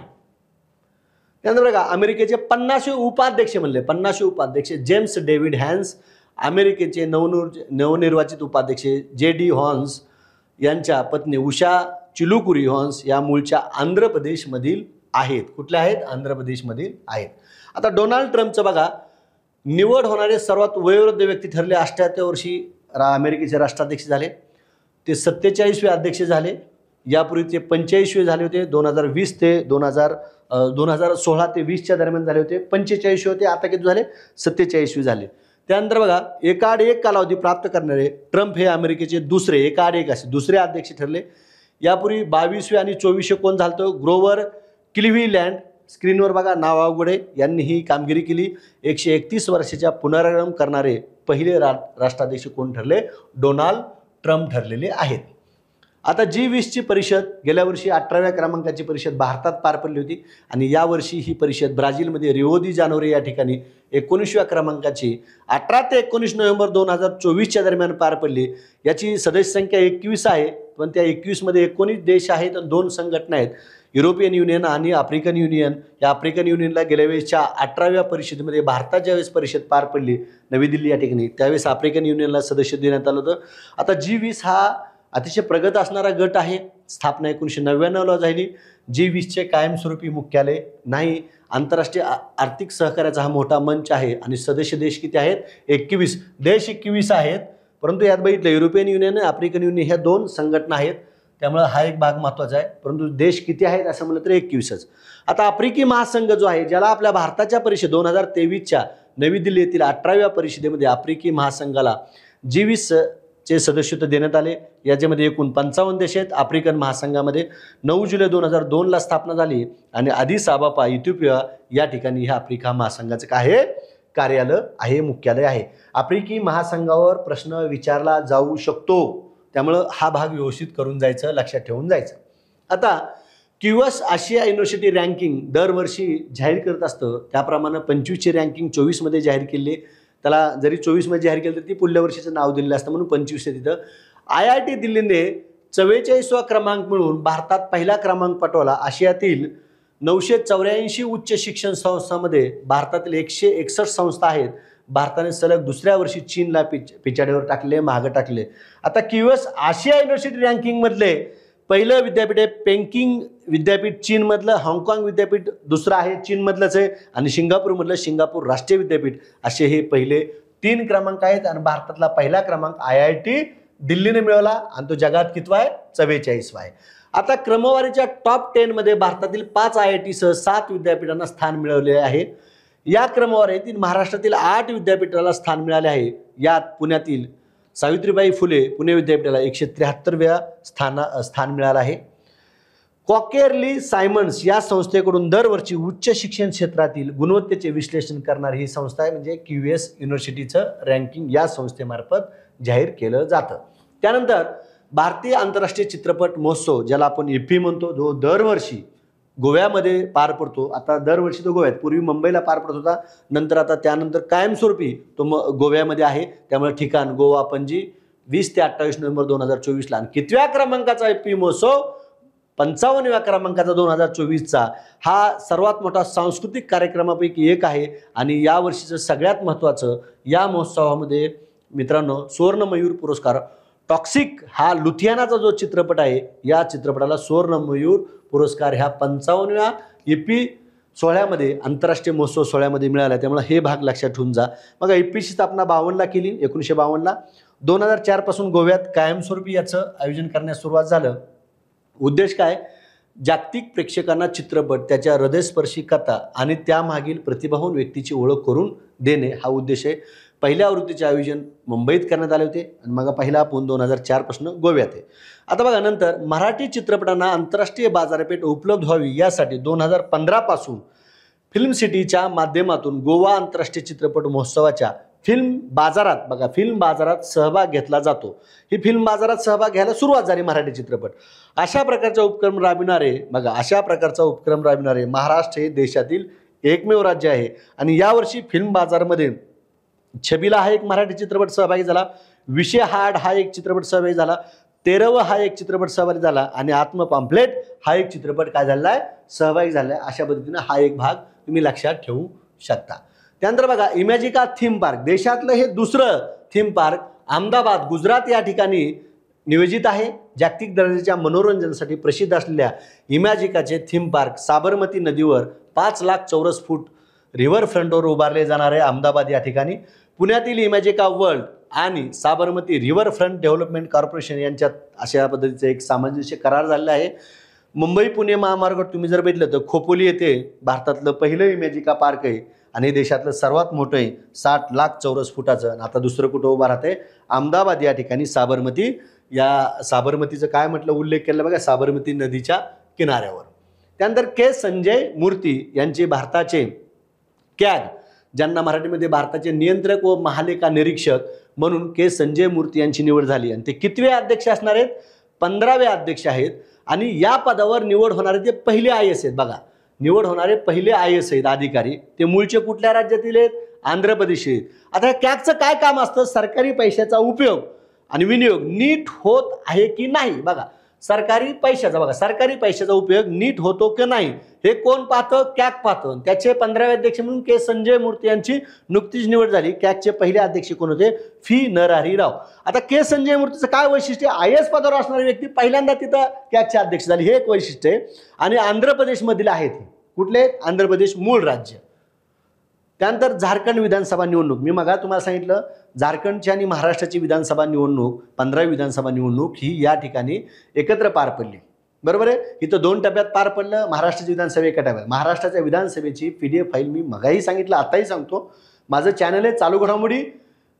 त्यानंतर बघा अमेरिकेचे 50वे उपाध्यक्ष म्हणले. 50वे उपाध्यक्ष जेम्स डेव्हिड हॅन्स, अमेरिकेचे नवनिर्वाचित उपाध्यक्ष JD हॉन्स यांच्या पत्नी उषा चिलुकुरी हॉन्स या मूळच्या आंध्र प्रदेशमधील आहेत. कुठल्या आहेत? आंध्र प्रदेशमधील आहेत. आता डोनाल्ड ट्रम्पचं बघा निवड होणारे सर्वात वयोवृद्ध व्यक्ती ठरले. 78 वर्षी अमेरिकेचे राष्ट्राध्यक्ष झाले. ते 47वे अध्यक्ष झाले. यापूर्वी ते 45वे झाले होते. 2016 ते 20च्या दरम्यान झाले होते. 45वे होते. आता किती झाले? 47वे झाले. त्यानंतर बघा एकाआड एक कालावधी प्राप्त करणारे ट्रम्प हे अमेरिकेचे एकाआड एक असे दुसरे अध्यक्ष ठरले. यापूर्वी 22वे आणि 24वे कोण झालं? ग्रोव्हर क्लिव्हलँड, स्क्रीनवर बघा नाव अवघड आहे, यांनी ही कामगिरी केली. 131 वर्षाच्या पुनरागमन करणारे पहिले राष्ट्राध्यक्ष कोण ठरले? डोनाल्ड ट्रम्प ठरलेले आहेत. आता G20ची परिषद गेल्या वर्षी 18व्या क्रमांकाची परिषद भारतात पार पडली होती आणि यावर्षी ही परिषद ब्राझीलमध्ये रिओ दी जानेरो या ठिकाणी 19व्या क्रमांकाची 18 ते 19 नोव्हेंबर 2024च्या दरम्यान पार पडली. याची सदस्य संख्या 21 आहे पण त्या 21मध्ये 19 देश आहेत आणि 2 संघटना आहेत, युरोपियन युनियन आणि आफ्रिकन युनियन. या आफ्रिकन युनियनला गेल्या वेळेसच्या 18व्या परिषदेमध्ये भारतात ज्यावेळेस परिषद पार पडली नवी दिल्ली या ठिकाणी त्यावेळेस आफ्रिकन युनियनला सदस्य देण्यात आलं होतं. आता G20 हा अतिशय प्रगत असणारा गट आहे. स्थापना 1999ला झाली. G20चे कायमस्वरूपी मुख्यालय नाही. आंतरराष्ट्रीय आर्थिक सहकार्याचा हा मोठा मंच आहे आणि सदस्य देश किती आहेत? 21 देश 21 आहेत. परंतु यात बघितलं युरोपियन युनियन आणि आफ्रिकन युनियन ह्या 2 संघटना आहेत त्यामुळे हा एक भाग महत्त्वाचा आहे. परंतु देश किती आहेत असं म्हटलं तर 21च. आता आफ्रिकी महासंघ जो आहे ज्याला आपल्या भारताच्या परिषद 2023च्या नवी दिल्ली येथील 18व्या परिषदेमध्ये आफ्रिकी महासंघाला G20चे सदस्यत्व देण्यात आले. याच्यामध्ये एकूण 55 देश आहेत. आफ्रिकन महासंघामध्ये 9 जुलै 2002ला स्थापना झाली आणि अदिस अबाबा इथिओपिया या ठिकाणी ह्या आफ्रिका महासंघाचं काय आहे? कार्यालय आहे, मुख्यालय आहे. आफ्रिकी महासंघावर प्रश्न विचारला जाऊ शकतो त्यामुळं हा भाग व्यवस्थित करून जायचं, लक्षात ठेवून जायचं. आता क्यूएस आशिया युनिव्हर्सिटी रँकिंग दरवर्षी जाहीर करत असतं त्याप्रमाणे 25ची रँकिंग 24मध्ये जाहीर केली. त्याला जरी 24मध्ये जाहीर केलं तर ती पुढल्या वर्षीचं नाव दिलेलं असतं म्हणून 25 आहे तिथं. IIT दिल्लीने 44वा क्रमांक मिळवून भारतात पहिला क्रमांक पटवला. आशियातील 984 उच्च शिक्षण संस्थांमध्ये भारतातील 161 संस्था आहेत. भारताने सलग दुसऱ्या वर्षी चीनला पिछाडीवर टाकले, मागे टाकले. आता क्यूएस आशिया युनिव्हर्सिटी रँकिंगमधले पहिलं विद्यापीठ आहे पेंकिंग विद्यापीठ चीनमधलं, हाँगकाँग विद्यापीठ दुसरं आहे चीनमधलंच आहे, आणि सिंगापूरमधलं सिंगापूर राष्ट्रीय विद्यापीठ, असे हे पहिले 3 क्रमांक आहेत. आणि भारतातला पहिला क्रमांक IIT दिल्लीने मिळवला आणि तो जगात कितवा आहे? 44वा आहे. आता क्रमवारीच्या टॉप 10 मध्ये भारतातील 5 IIT सह 7 विद्यापीठांना स्थान मिळवले आहे. या क्रमवारीतील महाराष्ट्रातील 8 विद्यापीठाला स्थान मिळाले आहे. यात पुण्यातील सावित्रीबाई फुले पुणे विद्यापीठाला 173व्या स्थान मिळालं आहे. कॉकेरली सायमन्स या संस्थेकडून दरवर्षी उच्च शिक्षण क्षेत्रातील गुणवत्तेचे विश्लेषण करणारी ही संस्था आहे, म्हणजे QS युनिव्हर्सिटीचं रँकिंग या संस्थेमार्फत जाहीर केलं जातं. त्यानंतर भारतीय आंतरराष्ट्रीय चित्रपट महोत्सव, ज्याला आपण IFFI म्हणतो, जो दरवर्षी गोव्यामध्ये पार पडतो. आता दरवर्षी तो गोव्यात, पूर्वी मुंबईला पार पडत होता, नंतर आता त्यानंतर कायमस्वरूपी तो गोव्यामध्ये आहे. त्यामुळे ठिकाण गोवा पणजी 20 ते 28 नोव्हेंबर 2024ला. आणि कितव्या क्रमांकाचा IFFI महोत्सव? 55व्या क्रमांकाचा 2024चा. हा सर्वात मोठा सांस्कृतिक कार्यक्रमापैकी एक आहे. आणि यावर्षीचं सगळ्यात महत्त्वाचं, या महोत्सवामध्ये मित्रांनो सुवर्णमयूर पुरस्कार, टॉक्सिक हा लुथियानाचा जो चित्रपट आहे, या चित्रपटाला सुवर्णमयूर पुरस्कार ह्या 55व्या IFFI सोहळ्यामध्ये, आंतरराष्ट्रीय महोत्सव सोहळ्यामध्ये मिळाला. त्यामुळे हे भाग लक्षात ठेवून जा. मग IFFIची स्थापना 52ला केली, 1952ला. 2004 पासून गोव्यात कायमस्वरूपी याचं आयोजन करण्यास सुरुवात झालं. उद्देश काय? जागतिक प्रेक्षकांना चित्रपट, त्याच्या हृदयस्पर्शी कथा आणि त्यामागील प्रतिभावान व्यक्तीची ओळख करून देणे हा उद्देश आहे. पहिल्या आवृत्तीचे आयोजन मुंबईत करण्यात आले होते आणि मग पहिला आपण 2004 पासून गोव्यात आहे. आता बघा, नंतर मराठी चित्रपटांना आंतरराष्ट्रीय बाजारपेठ उपलब्ध व्हावी यासाठी 2015 पासून फिल्म सिटीच्या माध्यमातून गोवा आंतरराष्ट्रीय चित्रपट महोत्सवाच्या फिल्म बाजारात, बघा, फिल्म बाजारात सहभाग घेतला जातो. ही फिल्म बाजारात सहभाग घ्यायला सुरुवात झाली मराठी चित्रपट. अशा प्रकारचा उपक्रम राबविणारे महाराष्ट्र हे देशातील एकमेव राज्य आहे. आणि यावर्षी फिल्म बाजारमध्ये छबिला हा एक मराठी चित्रपट सहभागी झाला, विषय हाड हा एक चित्रपट सहभागी झाला, 13व हा एक चित्रपट सहभागी झाला, आणि आत्मपॉम्पलेट हा एक चित्रपट काय झालेला आहे? सहभागी झाला आहे. अशा पद्धतीने हा एक भाग तुम्ही लक्षात ठेवू शकता. त्यानंतर बघा, इमॅजिका थीम पार्क, देशातलं हे दुसरं थीम पार्क अहमदाबाद गुजरात या ठिकाणी नियोजित आहे. जागतिक दर्जाच्या मनोरंजनासाठी प्रसिद्ध असलेल्या इमॅजिकाचे थीम पार्क साबरमती नदीवर 5 लाख चौरस फूट रिव्हर फ्रंटवर उभारले जाणार आहे अहमदाबाद या ठिकाणी. पुण्यातील इमॅजिका वर्ल्ड आणि Sabarmati river front development corporation यांच्यात अशा पद्धतीचे एक सामंजस्य करार झालेला आहे. मुंबई पुणे महामार्गावर तुम्ही जर बघितलं तर खोपोली येथे भारतातलं पहिलं इमॅजिका पार्क आहे आणि देशातलं सर्वात मोठं आहे, 60 लाख चौरस फुटाचं. आता दुसरं कुठं उभं राहतंय? अहमदाबाद या ठिकाणी साबरमती. या साबरमतीचं काय म्हटलं, उल्लेख केला बघा, साबरमती नदीच्या किनाऱ्यावर. त्यानंतर के संजय मूर्ती यांचे भारताचे कॅग, ज्यांना मराठीमध्ये भारताचे नियंत्रक व महालेखा निरीक्षक म्हणून के संजय मूर्ती यांची निवड झाली. आणि ते कितवे अध्यक्ष असणार आहेत? 15वे अध्यक्ष आहेत. आणि या पदावर निवड होणारे ते पहिले IAS आहेत. बघा, निवड होणारे पहिले IAS आहेत अधिकारी. ते मूळचे कुठल्या राज्यातील आहेत? आंध्र प्रदेश आहेत. आता कॅगचं काय काम असतं? सरकारी पैशाचा उपयोग आणि विनियोग नीट होत आहे की नाही. बघा, सरकारी पैशाचा उपयोग नीट होतो की नाही हे कोण पाहतं? कॅग पाहतं. त्याचे 15वे अध्यक्ष म्हणून के संजय मूर्ती यांची नुकतीच निवड झाली. कॅगचे पहिले अध्यक्ष कोण होते? फी नरहरी राव. आता के संजय मूर्तीचं काय वैशिष्ट्य? IAS पदावर असणारी व्यक्ती पहिल्यांदा तिथं कॅगचे अध्यक्ष झाली, हे एक वैशिष्ट्य आहे. आणि आंध्र प्रदेशमधील आहेत. कुठले? आंध्र प्रदेश मूळ राज्य. त्यानंतर झारखंड विधानसभा निवडणूक, मी मगा तुम्हाला सांगितलं, झारखंडची आणि महाराष्ट्राची विधानसभा निवडणूक, 15वी विधानसभा निवडणूक ही या ठिकाणी एकत्र पार पडली. बरोबर आहे? इथं 2 टप्प्यात पार पडलं. महाराष्ट्राची विधानसभा एका टप्प्यात. महाराष्ट्राच्या विधानसभेची PDF फाईल मी मगाही सांगितलं, आताही सांगतो. माझं चॅनल आहे चालू घडामोडी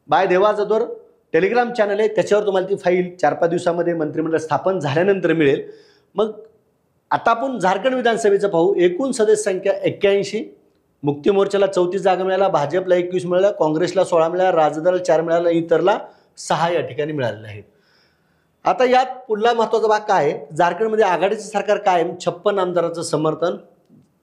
बाय देवा जाधव, टेलिग्राम चॅनल आहे. त्याच्यावर तुम्हाला ती फाईल 4-5 दिवसामध्ये मंत्रिमंडळ स्थापन झाल्यानंतर मिळेल. मग आता आपण झारखंड विधानसभेचं पाहू. एकूण सदस्य संख्या 81. मुक्ती मोर्चाला 34 जागा मिळाल्या, भाजपला 21 मिळाल्या, काँग्रेसला 16 मिळाल्या, राजदला 4 मिळाल्या, इतरला 6 या ठिकाणी मिळालेले आहेत. आता यात पुढला महत्त्वाचा भाग काय आहे? झारखंडमध्ये आघाडीचं सरकार कायम, 56 आमदारांचं समर्थन.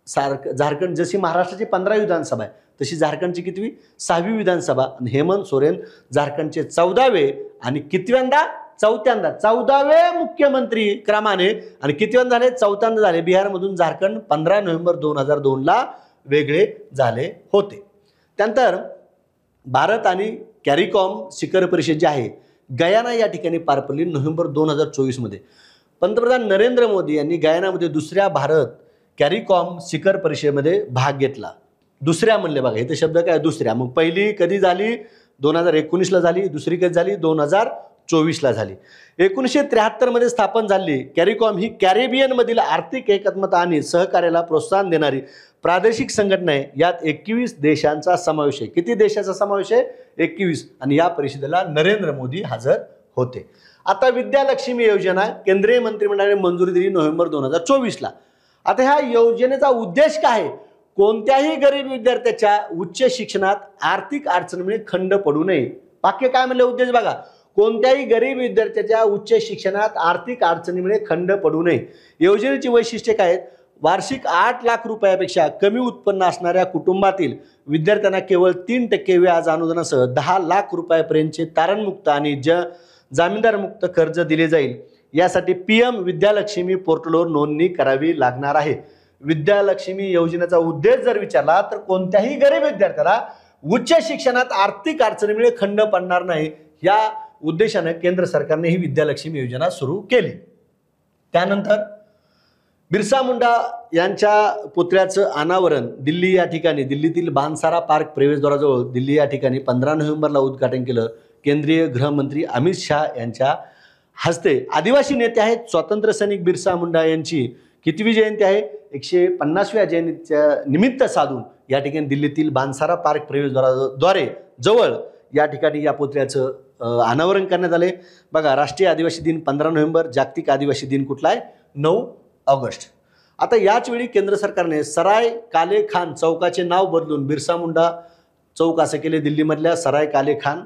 झारखंड जशी महाराष्ट्राची 15वी विधानसभा आहे तशी झारखंडची कितवी? 6वी विधानसभा. आणि हेमंत सोरेन झारखंडचे 14वे आणि कितव्यांदा? 14वे मुख्यमंत्री क्रमाने. आणि कितव्यांदा झाले? 4थ्यांदा झाले. बिहारमधून झारखंड 15 नोव्हेंबर 2002ला वेगळे झाले होते. त्यानंतर भारत आणि कॅरिकॉम शिखर परिषद जी आहे गयाना या ठिकाणी पार पडली नोव्हेंबर 2024 मध्ये. पंतप्रधान नरेंद्र मोदी यांनी गयानामध्ये दुसऱ्या भारत कॅरिकॉम शिखर परिषदेमध्ये भाग घेतला. दुसऱ्या म्हणले बघा, इथे शब्द काय दुसऱ्या. मग पहिली कधी झाली? 2019ला झाली. दुसरी कधी झाली? 2024ला झाली. 1973 मध्ये स्थापन झाली कॅरिकॉम ही कॅरेबियनमधील आर्थिक एकात्मता आणि सहकार्याला प्रोत्साहन देणारी प्रादेशिक संघटना आहे. यात 21 देशांचा समावेश आहे. किती देशाचा समावेश आहे? 21. आणि या परिषदेला नरेंद्र मोदी हजर होते. आता विद्यालक्ष्मी योजना केंद्रीय मंत्रिमंडळाने मंजुरी दिली नोव्हेंबर 2024ला. आता ह्या योजनेचा उद्देश काय आहे? कोणत्याही गरीब विद्यार्थ्याच्या उच्च शिक्षणात आर्थिक अडचणीमुळे खंड पडू नये. वाक्य काय म्हणले? उद्देश बघा, कोणत्याही गरीब विद्यार्थ्याच्या उच्च शिक्षणात आर्थिक अडचणीमुळे खंड पडू नये. योजनेची वैशिष्ट्ये काय आहेत? वार्षिक 8 लाख रुपयापेक्षा कमी उत्पन्न असणाऱ्या कुटुंबातील विद्यार्थ्यांना केवळ 3% व्याज अनुदानासह 10 लाख रुपयापर्यंतचे तारणमुक्त आणि जामीनदारमुक्त कर्ज दिले जाईल. यासाठी PM विद्यालक्ष्मी पोर्टलवर नोंदणी करावी लागणार आहे. विद्यालक्ष्मी योजनेचा उद्देश जर विचारला तर कोणत्याही गरीब विद्यार्थ्याला उच्च शिक्षणात आर्थिक अडचणीमुळे खंड पडणार नाही या उद्देशाने केंद्र सरकारने ही विद्यालक्ष्मी योजना सुरू केली. त्यानंतर बिरसा मुंडा यांच्या पुतळ्याचं अनावरण दिल्ली या ठिकाणी, दिल्लीतील बानसारा पार्क प्रवेशद्वाराजवळ दिल्ली या ठिकाणी 15 नोव्हेंबरला उद्घाटन केलं केंद्रीय गृहमंत्री अमित शहा यांच्या हस्ते. आदिवासी नेते आहेत स्वातंत्र्य सैनिक बिरसा मुंडा यांची कितवी जयंती आहे? 150व्या जयंतीच्या निमित्त साधून या ठिकाणी दिल्लीतील बानसारा पार्क प्रवेशद्वाराद्वारे जवळ या ठिकाणी या पुतळ्याचं अनावरण करण्यात आले. बघा, राष्ट्रीय आदिवासी दिन 15 नोव्हेंबर, जागतिक आदिवासी दिन कुठला आहे? 9 ऑगस्ट. आता याच वेळी केंद्र सरकारने सराय काले खान चौकाचे नाव बदलून बिरसा मुंडा चौक असे केले. दिल्लीमधल्या सराय काले खान.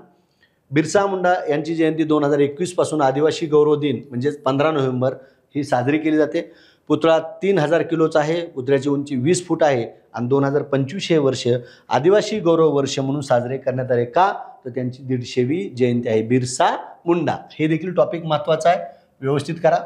बिरसा मुंडा यांची जयंती 2021 पासून आदिवासी गौरव दिन म्हणजेच 15 नोव्हेंबर ही साजरी केली जाते. पुतळा 3000 किलोचा आहे. पुतळ्याची उंची 20 फूट आहे आणि 2025 हे वर्ष आदिवासी गौरव वर्ष म्हणून साजरे करण्यात आले. का? तर त्यांची 150वी जयंती आहे बिरसा मुंडा. हे देखील टॉपिक महत्त्वाचा आहे, व्यवस्थित करा.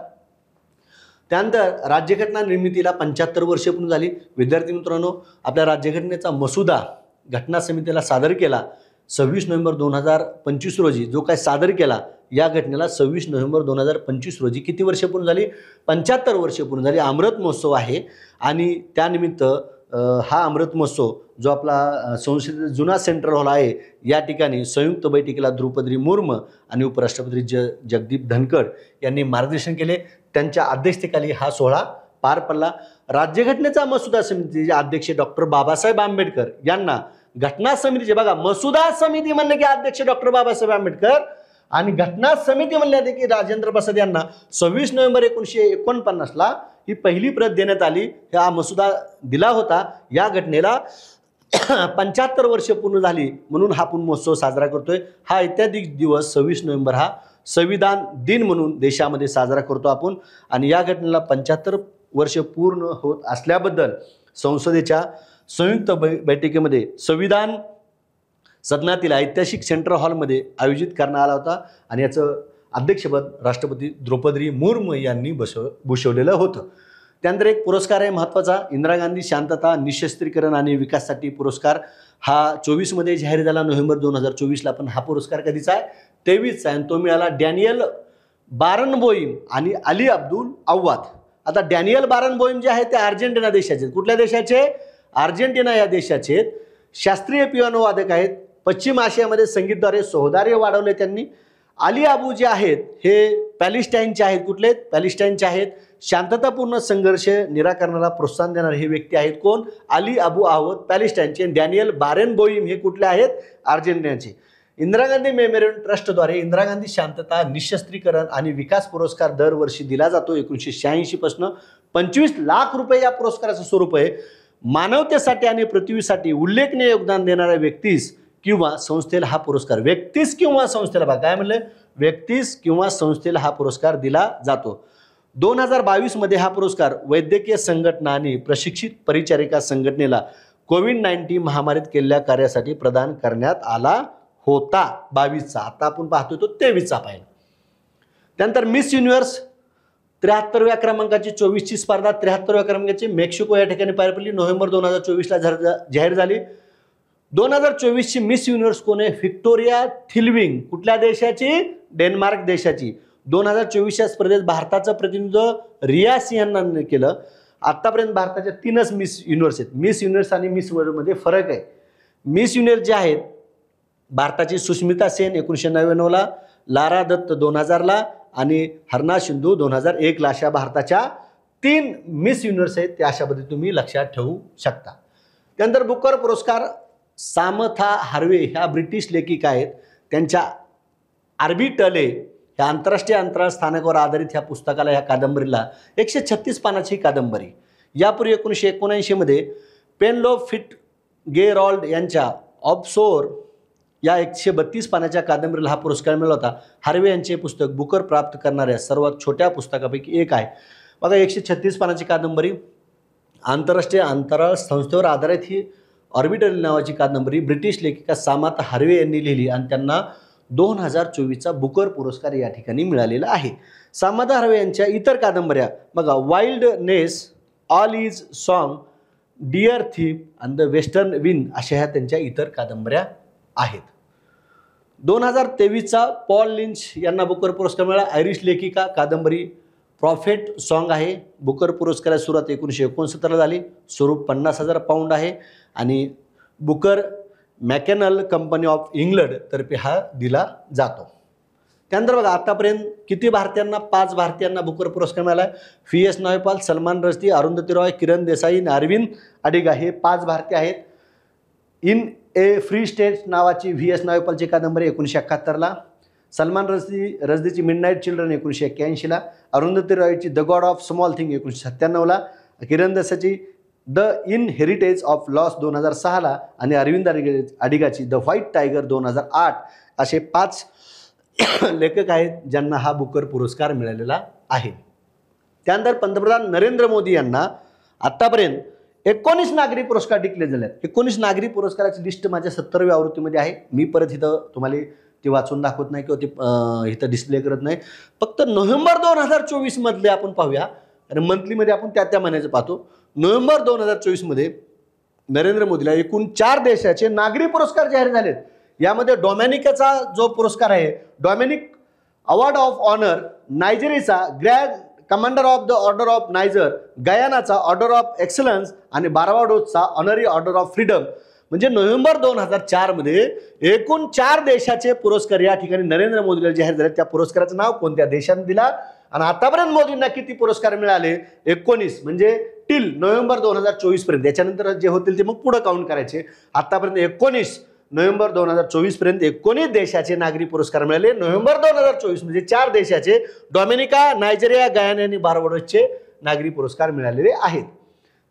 त्यानंतर राज्यघटना निर्मितीला 75 वर्ष पूर्ण झाली. विद्यार्थी मित्रांनो, आपल्या राज्यघटनेचा मसुदा घटना समितीला सादर केला 26 नोव्हेंबर 2025 रोजी. जो काय सादर केला या घटनेला 26 नोव्हेंबर 2025 रोजी किती वर्ष पूर्ण झाली? 75 वर्ष पूर्ण झाली. अमृत महोत्सव आहे आणि त्यानिमित्त हा अमृत महोत्सव जो आपला संसदेचा जुना सेंट्रल हॉल आहे या ठिकाणी संयुक्त बैठकीला द्रौपदी मुर्मू आणि उपराष्ट्रपती जगदीप धनखड यांनी मार्गदर्शन केले. त्यांच्या अध्यक्षतेखाली हा सोहळा पार पडला. राज्यघटनेचा मसुदा समितीचे अध्यक्ष डॉक्टर बाबासाहेब आंबेडकर यांना घटना समितीचे, बघा मसुदा समिती म्हणले की अध्यक्ष डॉक्टर बाबासाहेब आंबेडकर आणि घटना समिती म्हणले की राजेंद्र प्रसाद यांना 26 नोव्हेंबर 1949ला ही पहिली प्रत देण्यात आली. हा मसुदा दिला होता. या घटनेला 75 वर्ष पूर्ण झाली म्हणून हा आपण महोत्सव साजरा करतोय. हा ऐतिहासिक दिवस 26 नोव्हेंबर हा संविधान दिन म्हणून देशामध्ये साजरा करतो आपण. आणि या घटनेला 75 वर्ष पूर्ण होत असल्याबद्दल संसदेच्या संयुक्त बैठकीमध्ये संविधान सदनातील ऐतिहासिक सेंट्रल हॉलमध्ये आयोजित करण्यात आला होता आणि याचं अध्यक्षपद राष्ट्रपती द्रौपदी मुर्मू यांनी भूषवलेलं होतं. त्यानंतर एक पुरस्कार आहे महत्त्वाचा, इंदिरा गांधी शांतता निःशस्त्रीकरण आणि विकासासाठी पुरस्कार. हा 24मध्ये जाहीर झाला नोव्हेंबर 2024ला. पण हा पुरस्कार कधीचा आहे? 23चा आहे. तो मिळाला डॅनियल बारनबोईम आणि अली अब्दुल अव्वाद. आता डॅनियल बारनबोईम जे आहेत ते अर्जेंटिना देशाचे आहेत. कुठल्या देशाचे? अर्जेंटिना या देशाचे शास्त्रीय पियानो वादक आहेत. पश्चिम आशियामध्ये संगीतद्वारे सौहार्द वाढवले त्यांनी. अली अबू जे आहेत हे पॅलेस्टाईनचे आहेत. कुठले? पॅलेस्टाईनचे आहेत. शांततापूर्ण संघर्ष निराकरणाला प्रोत्साहन देणारे हे व्यक्ती आहेत. कोण? अली अबू अहमद पॅलेस्टाईनचे. डॅनियल बारनबोईम हे कुठले आहेत? अर्जेंटिनाचे. इंदिरा गांधी मेमोरियल ट्रस्टद्वारे इंदिरा गांधी शांतता निःशस्त्रीकरण आणि विकास पुरस्कार दरवर्षी दिला जातो. 1986 पासून 25 लाख रुपये या पुरस्काराचं स्वरूप आहे. मानवतेसाठी आणि पृथ्वीसाठी उल्लेखनीय योगदान देणाऱ्या व्यक्तीस किंवा संस्थेला हा पुरस्कार, व्यक्तीस किंवा संस्थेला, बघा काय म्हणले, व्यक्तीस किंवा संस्थेला हा पुरस्कार दिला जातो. 2022 मध्ये हा पुरस्कार वैद्यकीय संघटना आणि प्रशिक्षित परिचारिका संघटनेला कोविड-19 महामारीत केलेल्या कार्यासाठी प्रदान करण्यात आला होता. 22चा. आता आपण पाहतोय तो 23चा पाहिला. त्यानंतर मिस युनिव्हर्स 73व्या क्रमांकाची 24ची स्पर्धा 73व्या क्रमांकाची मेक्सिको या ठिकाणी पार पडली. नोव्हेंबर 2024ला जाहीर झाली. 2024ची मिस युनिव्हर्स कोण आहे? व्हिक्टोरिया थिलविंग. कुठल्या देशाची? डेन्मार्क देशाची. 2024च्या स्पर्धेत भारताचं प्रतिनिधित्व रिया सिंह केलं. आत्तापर्यंत भारताच्या 3च मिस युनिव्हर्स आहेत. मिस युनिव्हर्स आणि मिस वर्ल्डमध्ये फरक आहे. मिस युनिव्हर्स जे आहेत भारताची सुष्मिता सेन 1999ला, लारा दत्त 2000ला आणि हरना सिंधू 2001ला अशा भारताच्या 3 मिस युनिव्हर्स आहेत. त्या अशा पद्धतीने तुम्ही लक्षात ठेवू शकता. त्यानंतर बुकर पुरस्कार सामथा हार्वे ह्या ब्रिटिश लेखिका आहेत. त्यांच्या आर्बिटले ह्या आंतरराष्ट्रीय अंतराळ स्थानकावर आधारित ह्या पुस्तकाला, ह्या कादंबरीला 136 पानाची कादंबरी. यापूर्वी 1979मध्ये पेनलोफिट गेरॉल्ड यांच्या ऑफशोर या 132 पानाच्या कादंबरीला हा पुरस्कार मिळाला होता. हार्वे यांचे पुस्तक बुकर प्राप्त करणाऱ्या सर्वात छोट्या पुस्तकापैकी एक आहे. बघा, 136 पानाची कादंबरी, आंतरराष्ट्रीय अंतराळ संस्थेवर आधारित ही ऑर्बिटल नावाची कादंबरी ब्रिटिश लेखिका सामाथा हार्वे यांनी लिहिली आणि त्यांना 2024चा बुकर पुरस्कार या ठिकाणी मिळालेला आहे. सामाथा हार्वे यांच्या इतर कादंबऱ्या बघा, wildness, all is song, dear thief आणि द वेस्टर्न विंड अशा ह्या त्यांच्या इतर कादंबऱ्या आहेत. 2023चा पॉल लिंच यांना बुकर पुरस्कार मिळाला. आयरिश लेखिका, कादंबरी प्रॉफेट सॉन्ग आहे. बुकर पुरस्काराची सुरुवात 1969ला झाली. स्वरूप 50,000 पाऊंड आहे आणि बुकर मॅकेनल कंपनी ऑफ इंग्लंड तर्फे हा दिला जातो. त्यानंतर बघा, आतापर्यंत किती भारतीयांना? 5 भारतीयांना बुकर पुरस्कार मिळाला आहे. VS नयपाल, सलमान रश्दी, अरुंधती रॉय, किरण देसाई, अरविंद अडिगा हे 5 भारतीय आहेत. इन ए फ्री स्टेट नावाची VS नयपालची कादंबरी 1971ला, सलमान रश्दीची मिडनाईट चिल्ड्रन 1981ला, अरुंधती रॉयची the god of small thing 1997ला, किरण देसाईची द इनहेरिटेज ऑफ लॉस 2006ला आणि अरविंद अडिगाची द व्हाईट टायगर 2008 असे 5 लेखक आहेत ज्यांना हा बुकर पुरस्कार मिळालेला आहे. त्यानंतर पंतप्रधान नरेंद्र मोदी यांना आत्तापर्यंत 19 नागरी पुरस्कार डिक्लेअर झाले आहेत. 19 नागरी पुरस्काराची लिस्ट माझ्या 70व्या आवृत्तीमध्ये आहे. मी परत इथं तुम्हाला ती वाचून दाखवत नाही किंवा ती इथं डिस्प्ले करत नाही. फक्त नोव्हेंबर 2024 मधले आपण पाहूया आणि मंथलीमध्ये आपण त्या महिन्याचं पाहतो. नोव्हेंबर 2024मध्ये नरेंद्र मोदीला एकूण 4 देशाचे नागरी पुरस्कार जाहीर झालेत. यामध्ये डॉमॅनिकाचा जो पुरस्कार आहे, डॉमॅनिक अवॉर्ड ऑफ ऑनर, नायजेरियाचा grand commander of the order of Niger, गयानाचा ऑर्डर ऑफ एक्सलन्स आणि बार्बाडोसचा ऑनरी ऑर्डर ऑफ फ्रीडम. म्हणजे नोव्हेंबर 2004मध्ये एकूण 4 देशाचे पुरस्कार या ठिकाणी नरेंद्र मोदीला जाहीर झाले. त्या पुरस्काराचं नाव कोणत्या देशाने दिला आणि आतापर्यंत मोदींना किती पुरस्कार मिळाले? 19, म्हणजे टिल नोव्हेंबर 2024 पर्यंत. याच्यानंतर जे होतील ते मग पुढे काउंट करायचे. आतापर्यंत 19 नोव्हेंबर 2024 पर्यंत 19 देशाचे नागरी पुरस्कार मिळाले. नोव्हेंबर 2024 म्हणजे 4 देशाचे डॉमिनिका, नायजेरिया, गयाना आणि बार्बाडोसचे नागरी पुरस्कार मिळालेले आहेत.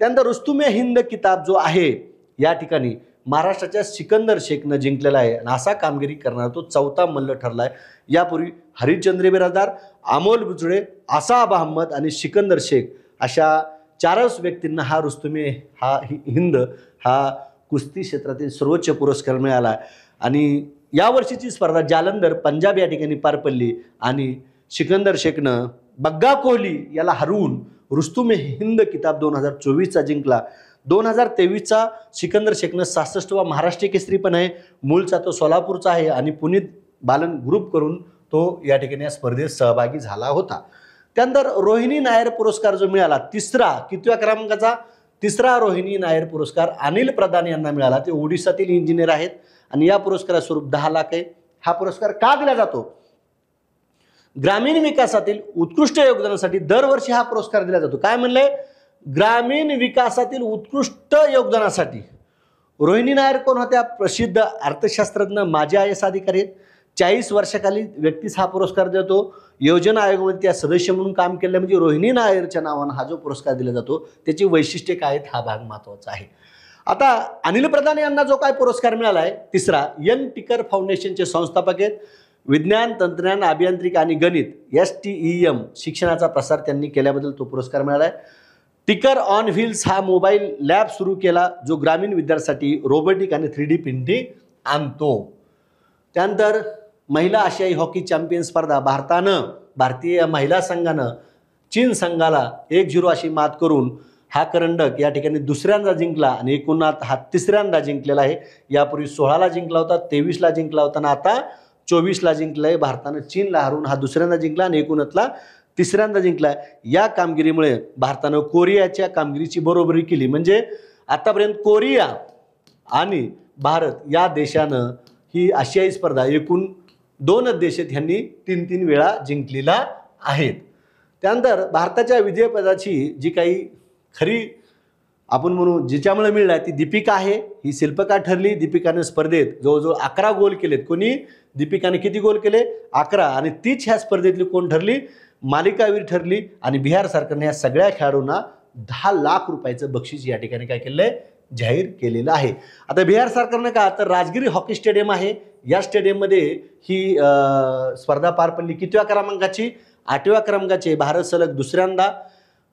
त्यानंतर रुस्तुम-ए हिंद किताब जो आहे या ठिकाणी महाराष्ट्राच्या सिकंदर शेखनं जिंकलेला आहे आणि असा कामगिरी करणारा तो 4था मल्ल ठरला आहे. यापूर्वी हरिश्चंद्र बिराजदार, अमोल बुचडे, आसाब अहमद आणि सिकंदर शेख अशा 4च व्यक्तींना हा रुस्तुम-ए हिंद हा कुस्ती क्षेत्रातील सर्वोच्च पुरस्कार मिळाला. आणि यावर्षीची स्पर्धा जालंधर पंजाब या ठिकाणी पार पडली आणि सिकंदर शेखनं बग्गा कोहली याला हरवून रुस्तुम-ए हिंद किताब 2024चा जिंकला. 2023चा सिकंदर शेखनं 66वा महाराष्ट्र केसरी पण आहे. मूळचा तो सोलापूरचा आहे आणि पुनीत बालन ग्रुप करून तो या ठिकाणी या स्पर्धेत सहभागी झाला होता. त्यानंतर रोहिणी नायर पुरस्कार जो मिळाला, कितव्या क्रमांकाचा? 3रा रोहिणी नायर पुरस्कार अनिल प्रधान यांना मिळाला. ते ओडिशातील इंजिनियर आहेत आणि या पुरस्काराचं स्वरूप 10 लाख आहे. हा पुरस्कार का दिला जातो? ग्रामीण विकासातील उत्कृष्ट योगदानासाठी दरवर्षी हा पुरस्कार दिला जातो. काय म्हणलंय? ग्रामीण विकासातील उत्कृष्ट योगदानासाठी. रोहिणी नायर कोण होत्या? प्रसिद्ध अर्थशास्त्रज्ञ, माजी IAS अधिकारी आहेत. 40 वर्षाखाली व्यक्तीस हा पुरस्कार देतो. योजना आयोगामध्ये त्या सदस्य म्हणून काम केलं म्हणजे रोहिणी नायरच्या नावानं हा जो पुरस्कार दिला जातो त्याची वैशिष्ट्ये काय आहेत हा भाग महत्त्वाचा आहे. आता अनिल प्रधान यांना जो काय पुरस्कार मिळाला आहे 3रा, यंग टिकर फाउंडेशनचे संस्थापक आहेत. विज्ञान, तंत्रज्ञान, अभियांत्रिकी आणि गणित STEM शिक्षणाचा प्रसार त्यांनी केल्याबद्दल तो पुरस्कार मिळाला आहे. टिकर ऑन व्हील्स हा मोबाईल लॅब सुरू केला जो ग्रामीण विद्यार्थ्यांसाठी रोबोटिक आणि 3D प्रिंटिंग आणतो. त्यानंतर महिला आशियाई हॉकी चॅम्पियन स्पर्धा भारतीय महिला संघानं चीन संघाला 1-0 अशी मात करून हा करंडक या ठिकाणी 2ऱ्यांदा जिंकला आणि एकूणात हा 3ऱ्यांदा जिंकलेला आहे. यापूर्वी 16ला जिंकला होता, 23ला जिंकला होता आणि आता 2024ला जिंकलाय भारतानं, चीनला हरवून हा दुसऱ्यांदा जिंकला आणि 19ला तिसऱ्यांदा जिंकला. या कामगिरीमुळे भारतानं कोरियाच्या कामगिरीची बरोबरी केली. म्हणजे आतापर्यंत कोरिया आणि भारत या देशानं ही आशियाई स्पर्धा एकूण 2 देश आहेत ह्यांनी 3-3 वेळा जिंकलेला आहेत. त्यानंतर भारताच्या विजयपदाची जी काही खरी आपण म्हणू जिच्यामुळे मिळाला ती दीपिका आहे. ही शिल्पकार ठरली. दीपिकाने स्पर्धेत जवळजवळ 11 गोल केलेत. कोणी? दीपिकाने किती गोल केले? 11. आणि तीच ह्या स्पर्धेतली कोण ठरली? मालिकावीर ठरली. आणि बिहार सरकारने या सगळ्या खेळाडूंना 10 लाख रुपयाचं बक्षीस या ठिकाणी काय केलं आहे? जाहीर केलेलं आहे. आता बिहार सरकारनं का तर राजगिरी हॉकी स्टेडियम आहे, या स्टेडियममध्ये ही स्पर्धा पार पडली. कितव्या क्रमांकाची? 8व्या क्रमांकाची. भारत सलग दुसऱ्यांदा.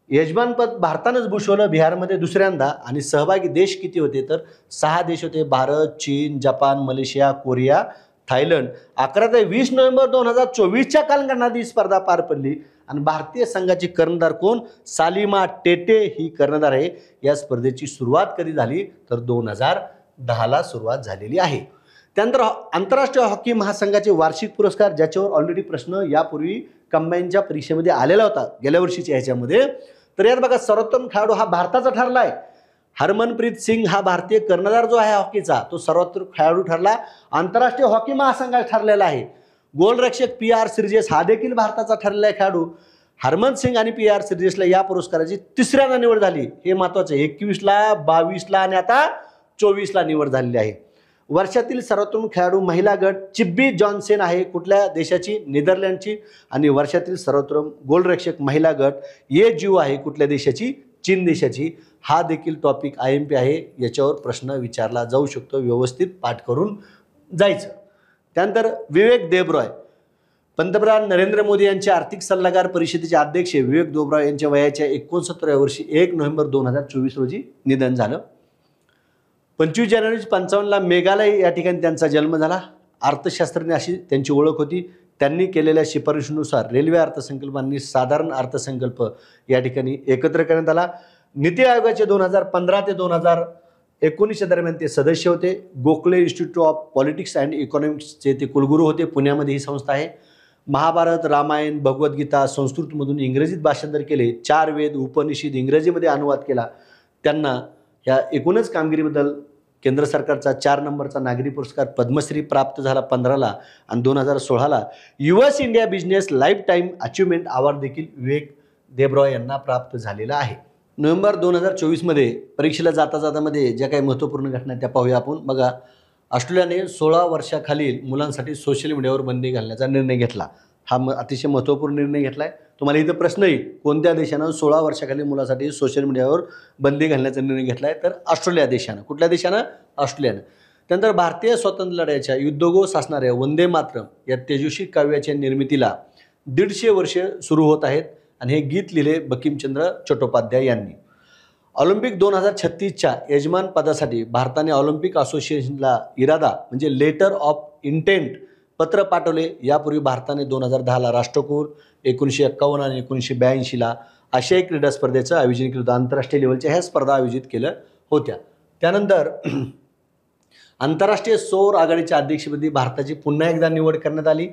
यजमानपद भारतानंच भूषवलं बिहारमध्ये दुसऱ्यांदा. आणि सहभागी देश किती होते? तर 6 देश होते. भारत, चीन, जपान, मलेशिया, कोरिया, थायलंड. 11 ते 20 नोव्हेंबर 2024च्या कालखंडात ही स्पर्धा पार पडली. आणि भारतीय संघाची कर्णधार कोण? सालिमा टेटे ही कर्णधार आहे. या स्पर्धेची सुरुवात कधी झाली? तर 2010ला सुरुवात झालेली आहे. त्यानंतर आंतरराष्ट्रीय हॉकी महासंघाचे वार्षिक पुरस्कार, ज्याच्यावर ऑलरेडी प्रश्न यापूर्वी कंबाईनच्या परीक्षेमध्ये आलेला होता गेल्या वर्षीच्या ह्याच्यामध्ये. तर यात बघा, सर्वोत्तम खेळाडू हा भारताचा ठरला आहे. हरमनप्रीत सिंग हा भारतीय कर्णधार जो आहे हॉकीचा, तो सर्वोत्तम खेळाडू ठरला. आंतरराष्ट्रीय हॉकी महासंघात ठरलेला आहे. गोलरक्षक PR सिरजेस हा देखील भारताचा ठरलेला खेळाडू. हरमन सिंग आणि PR सिरजेसला या पुरस्काराची 3ऱ्यांदा निवड झाली. हे महत्त्वाचं आहे. 21ला, 22ला आणि आता 24ला निवड झालेली आहे. वर्षातील सर्वोत्तम खेळाडू महिला गट चिब्बी जॉन्सन आहे. कुठल्या देशाची? नेदरलँडची. आणि वर्षातील सर्वोत्तम गोलरक्षक महिला गट ये ज्यू आहे. कुठल्या देशाची? चीन देशाची. हा देखील टॉपिक IMP आहे. याच्यावर प्रश्न विचारला जाऊ शकतो. व्यवस्थित पाठ करून जायचं. त्यानंतर विवेक देबरॉय, पंतप्रधान नरेंद्र मोदी यांचे आर्थिक सल्लागार परिषदेचे अध्यक्ष विवेक देबरॉय यांच्या वयाच्या 69व्या वर्षी 1 नोव्हेंबर 2024 रोजी निधन झालं. 25 जानेवारी 1955ला मेघालय या ठिकाणी त्यांचा जन्म झाला. अर्थशास्त्रज्ञ अशी त्यांची ओळख होती. त्यांनी केलेल्या शिफारशीनुसार रेल्वे अर्थसंकल्पांनी साधारण अर्थसंकल्प या ठिकाणी एकत्र करण्यात आला. नीती आयोगाचे 2015 ते 2019 दरम्यान ते सदस्य होते. Gokhale institute of politics and इकॉनॉमिक्सचे ते कुलगुरू होते. पुण्यामध्ये ही संस्था आहे. महाभारत, रामायण, भगवद्गीता संस्कृतमधून इंग्रजीत भाषांतर केले. 4 वेद, उपनिषद इंग्रजीमध्ये अनुवाद केला. त्यांना या एकूणच कामगिरीबद्दल केंद्र सरकारचा 4 नंबरचा नागरी पुरस्कार पद्मश्री प्राप्त झाला 15ला. आणि 2016ला US India business life time achievement award देखील विवेक देबरॉय यांना प्राप्त झालेला आहे. नोव्हेंबर 2024मध्ये परीक्षेला जातामध्ये ज्या काही महत्त्वपूर्ण घटना त्या पाहूया आपण. बघा, ऑस्ट्रेलियाने 16 वर्षाखालील मुलांसाठी सोशल मीडियावर बंदी घालण्याचा निर्णय घेतला. हा अतिशय महत्त्वपूर्ण निर्णय घेतला आहे. तुम्हाला इथं प्रश्न येईल, कोणत्या देशानं 16 वर्षाखालील मुलासाठी सोशल मीडियावर बंदी घालण्याचा निर्णय घेतला आहे? तर ऑस्ट्रेलिया देशानं. कुठल्या देशानं? ऑस्ट्रेलियानं. त्यानंतर भारतीय स्वातंत्र्य लढ्याच्या युद्धघोष असणाऱ्या वंदे मातरम या तेजस्वी काव्याच्या निर्मितीला 150 वर्ष सुरू होत आहेत. आणि हे गीत लिहिले बंकिमचंद्र चट्टोपाध्याय यांनी. ऑलिम्पिक 2036च्या यजमान पदासाठी भारताने ऑलिम्पिक असोसिएशनला इरादा म्हणजे लेटर ऑफ इंटेंट पत्र पाठवले. यापूर्वी भारताने 2010ला राष्ट्रकुल, 1951 आणि 1982ला आशियाई क्रीडा स्पर्धेचं आयोजन केलं होतं. आंतरराष्ट्रीय लेवलच्या ह्या स्पर्धा आयोजित केल्या होत्या. त्यानंतर आंतरराष्ट्रीय सौर आघाडीच्या अध्यक्षपदी भारताची पुन्हा एकदा निवड करण्यात आली.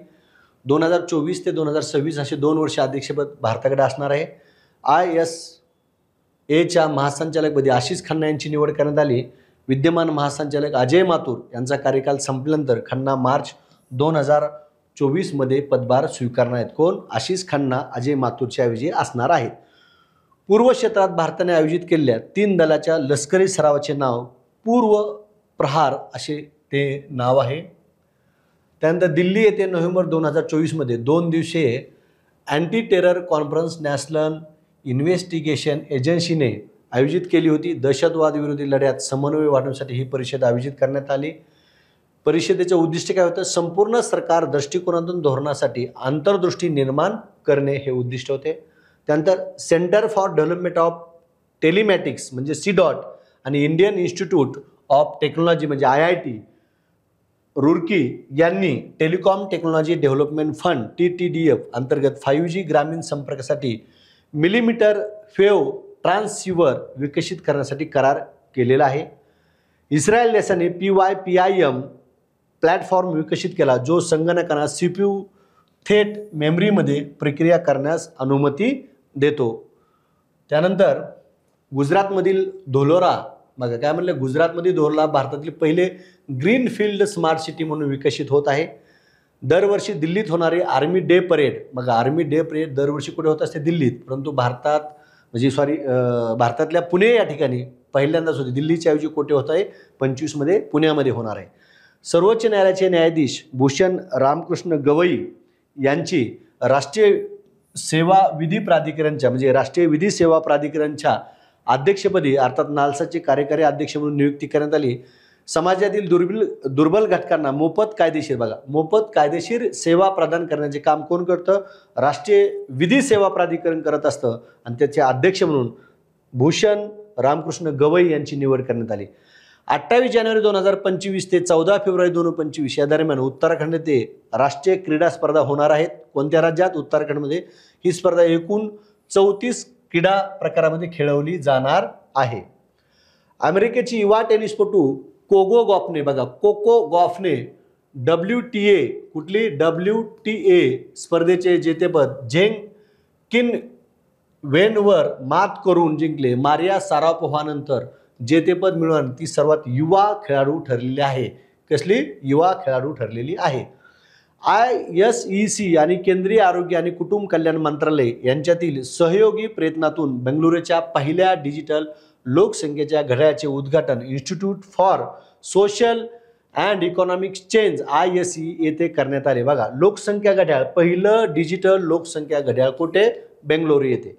2024 ते 2026 असे 2 वर्ष अध्यक्षपद भारताकडे असणार आहे. ISAच्या महासंचालकपदी आशिष खन्ना यांची निवड करण्यात आली. विद्यमान महासंचालक अजय माथुर यांचा कार्यकाल संपल्यानंतर खन्ना मार्च 2024मध्ये पदभार स्वीकारणार आहेत. कोण? आशिष खन्ना अजय माथुरच्या ऐवजी असणार आहेत. पूर्व क्षेत्रात भारताने आयोजित केलेल्या 3 दलाच्या लष्करी सरावाचे नाव पूर्व प्रहार असे ते नाव आहे. त्यानंतर दिल्ली येथे नोव्हेंबर 2024मध्ये 2 दिवसीय anti terror conference national investigation एजन्सीने आयोजित केली होती. दहशतवाद विरोधी लढ्यात समन्वय वाढवण्यासाठी ही परिषद आयोजित करण्यात आली. परिषदेचे उद्दिष्ट काय होतं? संपूर्ण सरकार दृष्टिकोनातून धोरणासाठी अंतर्दृष्टी निर्माण करणे हे उद्दिष्ट होते. त्यानंतर centre for development of telematics म्हणजे CDOT आणि इंडियन इन्स्टिट्यूट ऑफ टेक्नॉलॉजी म्हणजे IIT रुर्की यांनी telecom technology development fund TTDF अंतर्गत 5G ग्रामीण संपर्कासाठी मिलीमीटर वेव्ह ट्रान्सिव्हर विकसित करण्यासाठी करार केलेला आहे. इस्रायल देशाने PYPIM प्लॅटफॉर्म विकसित केला जो संगणकांना CPU थेट मेमरीमध्ये प्रक्रिया करण्यास अनुमती देतो. त्यानंतर गुजरातमधील धोलोरा, बघा काय म्हणलं, गुजरातमधील धोलोरा भारतातील पहिले ग्रीनफील्ड स्मार्ट सिटी म्हणून विकसित होत आहे. दरवर्षी दिल्लीत होणारे आर्मी डे परेड, बघा आर्मी डे परेड दरवर्षी कुठे होत असते, दिल्लीत, परंतु भारतातल्या पुणे या ठिकाणी पहिल्यांदाच होते. दिल्लीच्या ऐवजी कुठे होत आहे, 25 मध्ये पुण्यामध्ये होणार आहे. सर्वोच्च न्यायालयाचे न्यायाधीश भूषण रामकृष्ण गवई यांची राष्ट्रीय सेवा विधी प्राधिकरणच्या म्हणजे राष्ट्रीय विधी सेवा प्राधिकरणच्या अध्यक्षपदी अर्थात नालसाचे कार्यकारी अध्यक्ष म्हणून नियुक्ती करण्यात आली. समाजातील दुर्बल घटकांना मोफत कायदेशीर सेवा प्रदान करण्याचे काम कोण करतं, राष्ट्रीय विधी सेवा प्राधिकरण करत असतं आणि त्याचे अध्यक्ष म्हणून भूषण रामकृष्ण गवई यांची निवड करण्यात आली. 28 जानेवारी 2025 ते 14 फेब्रुवारी 2025 या दरम्यान उत्तराखंड येथे राष्ट्रीय क्रीडा स्पर्धा होणार आहेत. कोणत्या राज्यात, उत्तराखंडमध्ये. ही स्पर्धा एकूण 34 क्रीडा प्रकारामध्ये खेळवली जाणार आहे. अमेरिकेची युवा टेनिसपटू कोको गॉफने WTA स्पर्धेचे जेतेपद झेंग किन वेनवर मात करून जिंकले. मारिया सारापोव्हानंतर जेतेपद मिळवून ती सर्वात युवा खेळाडू ठरलेली आहे. कसली युवा खेळाडू ठरलेली आहे. ISEC आणि केंद्रीय आरोग्य आणि कुटुंब कल्याण मंत्रालय यांच्यातील सहयोगी प्रयत्नातून बेंगळुरूच्या पहिल्या डिजिटल लोकसंख्येच्या घड्याळाचे उद्घाटन institute for social and economic change ISE येथे करण्यात आले. बघा लोकसंख्या घड्याळ, पहिलं डिजिटल लोकसंख्या घड्याळ कुठे, बेंगळुरू येथे.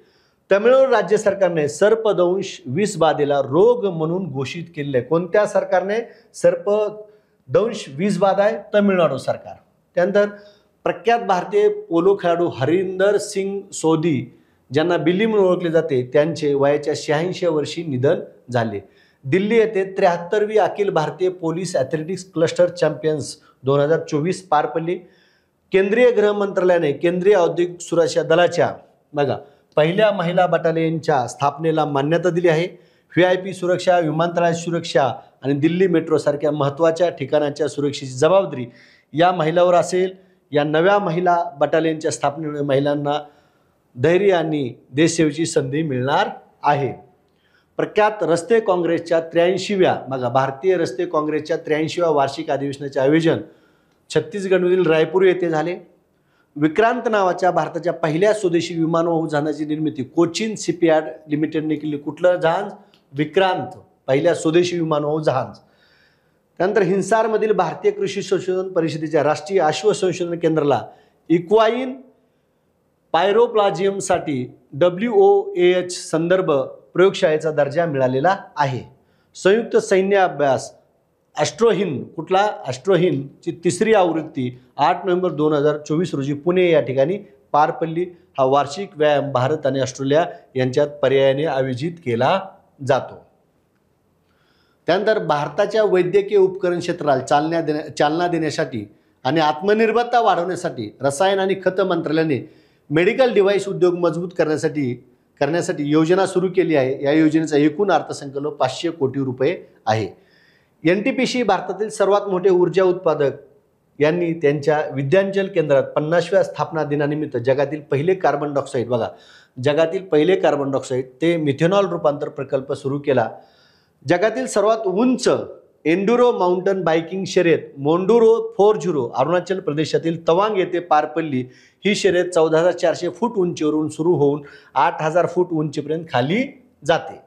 तमिळनाडू राज्य सरकारने सर्पदंश विषबाधेला रोग म्हणून घोषित केलेले आहे. कोणत्या सरकारने सर्पदंश विषबाधा आहे, तमिळनाडू सरकार. त्यानंतर प्रख्यात भारतीय पोलो खेळाडू हरिंदर सिंग सोधी ज्यांना बिल्ली म्हणून ओळखले जाते त्यांचे वयाच्या 86 वर्षी निधन झाले. दिल्ली येथे 73वी Akhil Bharatiya police athletics cluster champions 2024 पार पडली. केंद्रीय गृह मंत्रालयाने केंद्रीय औद्योगिक सुरक्षा दलाच्या पहिल्या महिला बटालियनच्या स्थापनेला मान्यता दिली आहे. VIP सुरक्षा, विमानतळाची सुरक्षा आणि दिल्ली मेट्रो सारख्या महत्त्वाच्या ठिकाणाच्या सुरक्षेची जबाबदारी या महिलांवर असेल. या नव्या महिला बटालियनच्या स्थापनेमुळे महिलांना धैर्य आणि देशसेवेची संधी मिळणार आहे. प्रख्यात रस्ते काँग्रेसच्या 83व्या भारतीय रस्ते काँग्रेसच्या 83व्या वार्षिक अधिवेशनाचे आयोजन छत्तीसगडमधील रायपूर येथे झाले. विक्रांत नावाच्या भारताच्या पहिल्या स्वदेशी विमानवाहू जहाजाची निर्मिती कोचिन शिपयार्ड लिमिटेडने केली. कुठलं जहाज, विक्रांत, पहिल्या स्वदेशी विमानवाहू जहाज. त्यानंतर हिंसारमधील भारतीय कृषी संशोधन परिषदेच्या राष्ट्रीय अश्व संशोधन केंद्राला इक्वाइन पायरोप्लाजियमसाठी WOAH संदर्भ प्रयोगशाळेचा दर्जा मिळालेला आहे. संयुक्त सैन्य अभ्यास ची तिसरी आवृत्ती 8 नोव्हेंबर 2024 रोजी पुणे या ठिकाणी पार पडली. हा वार्षिक व्यायाम भारत आणि ऑस्ट्रेलिया यांच्यात पर्यायाने आयोजित केला जातो. त्यानंतर भारताच्या वैद्यकीय उपकरण क्षेत्राला चालना देण्यासाठी आणि आत्मनिर्भरता वाढवण्यासाठी रसायन आणि खत मंत्रालयाने मेडिकल डिव्हाइस उद्योग मजबूत करण्यासाठी योजना सुरू केली आहे. या योजनेचा एकूण अर्थसंकल्प 500 कोटी रुपये आहे. NTPC भारतातील सर्वात मोठे ऊर्जा उत्पादक यांनी त्यांच्या विद्यांचल केंद्रात 50व्या स्थापना दिनानिमित्त जगातील पहिले कार्बन डायऑक्साईड ते मिथेनॉल रूपांतर प्रकल्प सुरू केला. जगातील सर्वात उंच एंडुरो माउंटन बायकिंग शर्यत मोंडुरो 40 अरुणाचल प्रदेशातील तवांग येथे पार पडली. ही शर्यत 14,400 फूट उंचीवरून सुरू होऊन 8,000 फूट उंचीपर्यंत खाली जाते.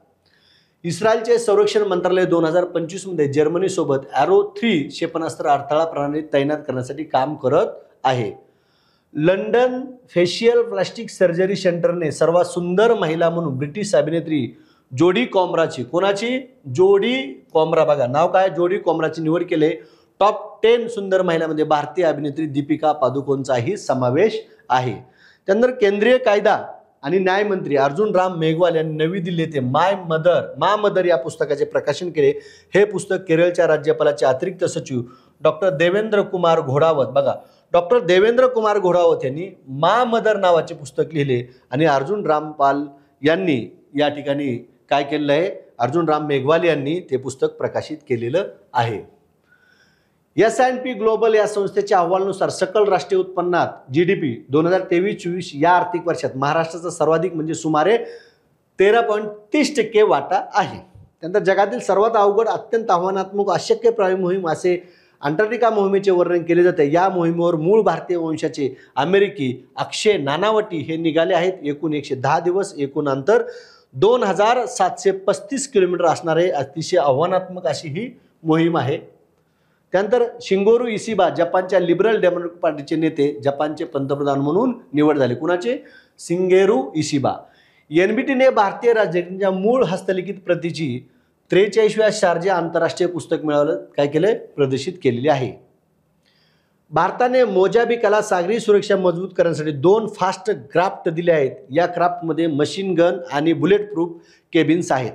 इस्रायलचे संरक्षण मंत्रालय 2025 मध्ये जर्मनीसोबत ॲरो 3 क्षेपणास्त्र अडथळा प्रणाली तैनात करण्यासाठी काम करत आहे. लंडन फेशियल प्लास्टिक सर्जरी सेंटरने सर्वात सुंदर महिला म्हणून ब्रिटिश अभिनेत्री जोडी कॉमराची नाव काय, जोडी कॉमराची निवड केले. टॉप 10 सुंदर महिलांमध्ये भारतीय अभिनेत्री दीपिका पादुकोणचाही समावेश आहे. त्यानंतर केंद्रीय कायदा आणि न्यायमंत्री अर्जुन राम मेघवाल यांनी नवी दिल्ली येथे मा मदर या पुस्तकाचे प्रकाशन केले. हे पुस्तक केरळच्या राज्यपालाचे अतिरिक्त सचिव डॉक्टर देवेंद्र कुमार घोडावत यांनी मा मदर नावाचे पुस्तक लिहिले आणि अर्जुन रामपाल यांनी या ठिकाणी काय केलेलं आहे, अर्जुन राम मेघवाल यांनी ते पुस्तक प्रकाशित केलेलं आहे. S&P ग्लोबल या संस्थेच्या अहवालानुसार सकल राष्ट्रीय उत्पन्नात GDP 2023-24 या आर्थिक वर्षात महाराष्ट्राचा सर्वाधिक म्हणजे सुमारे 13.30% वाटा आहे. त्यानंतर जगातील सर्वात अवघड, अत्यंत आव्हानात्मक, अशक्य प्राणी मोहीम असे अंटार्क्टिका मोहिमेचे वर्णन केले जाते. या मोहिमेवर मूळ भारतीय वंशाचे अमेरिकी अक्षय नानावटी हे निघाले आहेत. एकूण 110 दिवस, एकूण अंतर 2735 किलोमीटर असणारे अतिशय आव्हानात्मक अशी ही मोहीम आहे. त्यानंतर शिंगोरू इशिबा जपानच्या लिबरल डेमोक्रेटिक पार्टीचे नेते जपानचे पंतप्रधान म्हणून निवड झाली. कुणाचे? शिंगेरू इशिबा. NBTने भारतीय राजघटनेच्या मूळ हस्तलिखित प्रतीची 43व्या शारजा आंतरराष्ट्रीय पुस्तक मेळाव्यात काय केले? प्रदर्शित केलेली आहे. भारताने मोजाबी कला सागरी सुरक्षा मजबूत करण्यासाठी 2 फास्ट क्राफ्ट दिले आहेत. या क्राफ्टमध्ये मशीन गन आणि बुलेट प्रूफ केबिन्स आहेत.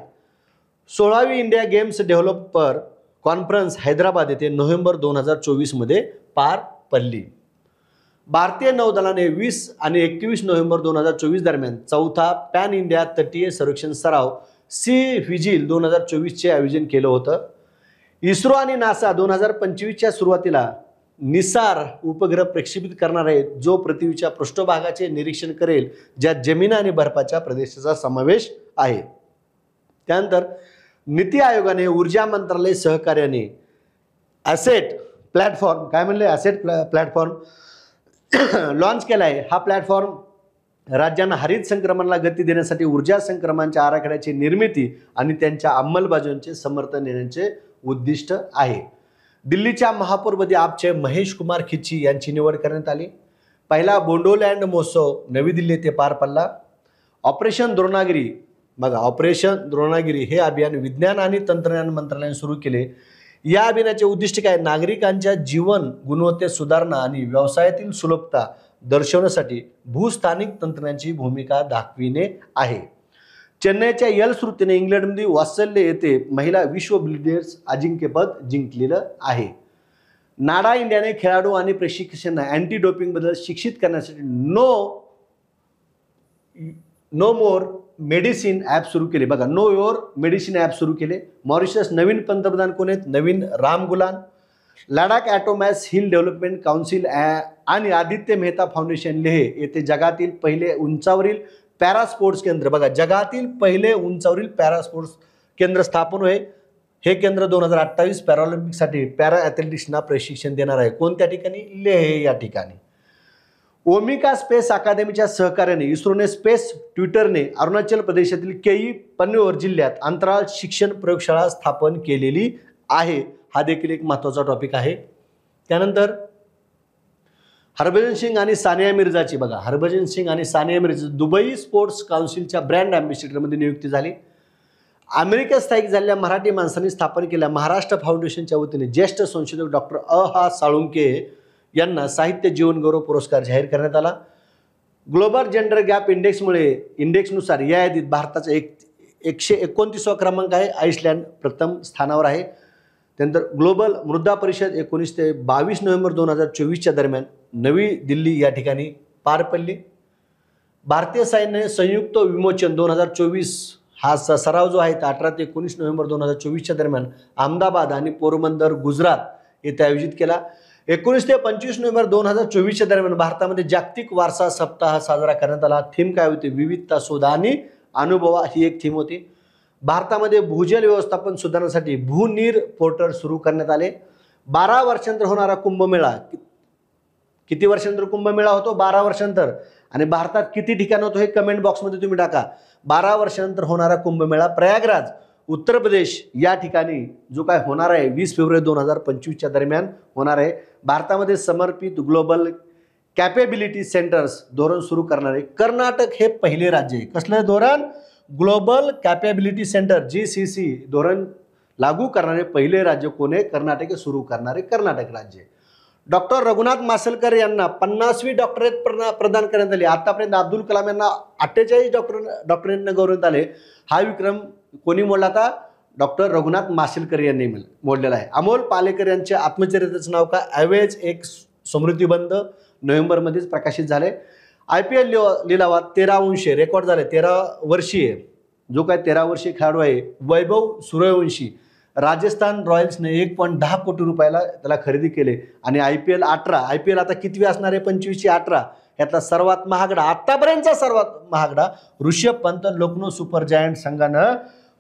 16वी India games developer conference Hyderabad येथे नोव्हेंबर 2024 मध्ये पार पडली. भारतीय नौदलाने 20 आणि 21 नोव्हेंबर 2024 दरम्यान 4था पॅन इंडिया तटीय संरक्षण सराव सी व्हिजिल 2024 चे आयोजन केलं होतं. इस्रो आणि नासा 2025च्या सुरुवातीला निसार उपग्रह प्रक्षेपित करणार आहे, जो पृथ्वीच्या पृष्ठभागाचे निरीक्षण करेल, ज्यात जमीन आणि बर्फाच्या प्रदेशाचा समावेश आहे. त्यानंतर नीती आयोगाने ऊर्जा मंत्रालय सहकार्याने ॲसेट प्लॅटफॉर्म काय म्हणले? ॲसेट प्लॅटफॉर्म लॉन्च केला आहे. हा प्लॅटफॉर्म राज्यांना हरित संक्रमणाला गती देण्यासाठी ऊर्जा संक्रमणाच्या आराखड्याची निर्मिती आणि त्यांच्या अंमलबजावणीचे समर्थन देण्याचे उद्दिष्ट आहे. दिल्लीच्या महापौरपदी आपचे महेश कुमार खिच्ची यांची निवड करण्यात आली. पहिला बोंडोलँड महोत्सव नवी दिल्ली येथे पार पडला. ऑपरेशन द्रोणागिरी बघा, ऑपरेशन द्रोणागिरी हे अभियान विज्ञान आणि तंत्रज्ञान मंत्रालयाने सुरू केले. या अभियानाचे उद्दिष्ट काय? नागरिकांच्या जीवन गुणवत्तेत सुधारणा आणि व्यवसायातील सुलभता दर्शवण्यासाठी भूस्थानिक तंत्रज्ञानाची भूमिका दाखविणे आहे. चेन्नईच्या यल श्रुतीने इंग्लंडमध्ये वात्सल्य येथे महिला विश्व बिलियर्ड्स अजिंक्यपद जिंकलेलं आहे. नाडा इंडियाने खेळाडू आणि प्रशिक्षकांना अँटी डोपिंगबद्दल शिक्षित करण्यासाठी नो मोर मेडिसिन ॲप सुरू केले. बघा, नो योर मेडिसिन ॲप सुरू केले. मॉरिशस नवीन पंतप्रधान कोण आहेत? Navin Ramgoolam. Ladakh autonomous hill development council आणि आदित्य मेहता फाउंडेशन लेह येथे जगातील पहिले उंचावरील पॅरा स्पोर्ट्स केंद्र, बघा, जगातील पहिले उंचावरील पॅरा स्पोर्ट्स केंद्र स्थापन होय. हे केंद्र 2028 पॅरालिम्पिकसाठी पॅरा ॲथलेटिक्सना प्रशिक्षण देणार आहे. कोणत्या ठिकाणी? लेह या ठिकाणी. ओमिका स्पेस अकादमीच्या सहकार्याने इस्रोने स्पेस ट्विटरने अरुणाचल प्रदेशातील केई पन्वेर जिल्ह्यात अंतराळ शिक्षण प्रयोगशाळा स्थापन केलेली आहे. हा देखील एक महत्त्वाचा टॉपिक आहे. त्यानंतर हरभजन सिंग आणि सानिया मिर्झाची, बघा, हरभजन सिंग आणि सानिया मिर्झा दुबई स्पोर्ट्स काउन्सिलच्या ब्रँड अँबॅसिडरमध्ये नियुक्ती झाली. अमेरिकेत स्थायिक झालेल्या मराठी माणसांनी स्थापन केलेल्या महाराष्ट्र फाउंडेशनच्या वतीने ज्येष्ठ संशोधक डॉक्टर हा साळुंके यांना साहित्य जीवन गौरव पुरस्कार जाहीर करण्यात आला. ग्लोबल जेंडर गॅप इंडेक्सनुसार या यादीत भारताचा 129वा क्रमांक आहे. आईसलँड प्रथम स्थानावर आहे. त्यानंतर ग्लोबल मृदा परिषद 19 ते 22 नोव्हेंबर 2024च्या दरम्यान नवी दिल्ली या ठिकाणी पार पडली. भारतीय सैन्याने संयुक्त विमोचन 2024 हा सराव जो आहे 18 ते 19 नोव्हेंबर 2024च्या दरम्यान अहमदाबाद आणि पोरबंदर गुजरात येथे आयोजित केला. 19 ते 25 नोव्हेंबर 2024च्या दरम्यान भारतामध्ये जागतिक वारसा सप्ताह साजरा करण्यात आला. थीम काय होती? विविधता शोधा आणि अनुभवा ही एक थीम होती. भारतामध्ये भूजल व्यवस्थापन सुधारण्यासाठी भूनीर पोर्टल सुरू करण्यात आले. 12 वर्षांतर होणारा कुंभमेळा, किती वर्षांतर कुंभमेळा होतो? 12 वर्षांतर. आणि भारतात किती ठिकाण होतो हे कमेंट बॉक्समध्ये तुम्ही टाका. 12 वर्षांतर होणारा कुंभमेळा प्रयागराज उत्तर प्रदेश या ठिकाणी जो काय होणार आहे 20 फेब्रुवारी 2025च्या दरम्यान होणार आहे. भारतामध्ये समर्पित ग्लोबल कॅपेबिलिटी सेंटर्स धोरण सुरू करणारे कर्नाटक हे पहिले राज्य आहे. कसलं धोरण? ग्लोबल कॅपेबिलिटी सेंटर GCC धोरण लागू करणारे पहिले राज्य कोण आहे? कर्नाटक. सुरू करणारे कर्नाटक राज्य. डॉक्टर रघुनाथ माशेलकर यांना 50वी डॉक्टरेट प्रदान करण्यात आली. आतापर्यंत अब्दुल कलाम यांना 48 डॉक्टरेटने गौरवण्यात आले. हा विक्रम कोणी मोडला? आता डॉक्टर रघुनाथ माशेलकर यांनी मोडलेला आहे. अमोल पालेकर यांच्या आत्मचरित्राचं नाव काय? अवैज एक स्मृतिबंध नोव्हेंबरमध्येच प्रकाशित झाले. IPL लिलावात 13 रेकॉर्ड झाले. 13 वर्षीय जो काय 13 वर्षीय खेळाडू आहे वैभव सूर्यवंशी राजस्थान रॉयल्सने 1.10 कोटी रुपयाला त्याला खरेदी केले आणि IPL 18, IPL आता कितवी असणार आहे, 25ची 18, यातला सर्वात महागडा, आतापर्यंतचा सर्वात महागडा ऋषभ पंत लखनौ सुपर जायंट संघानं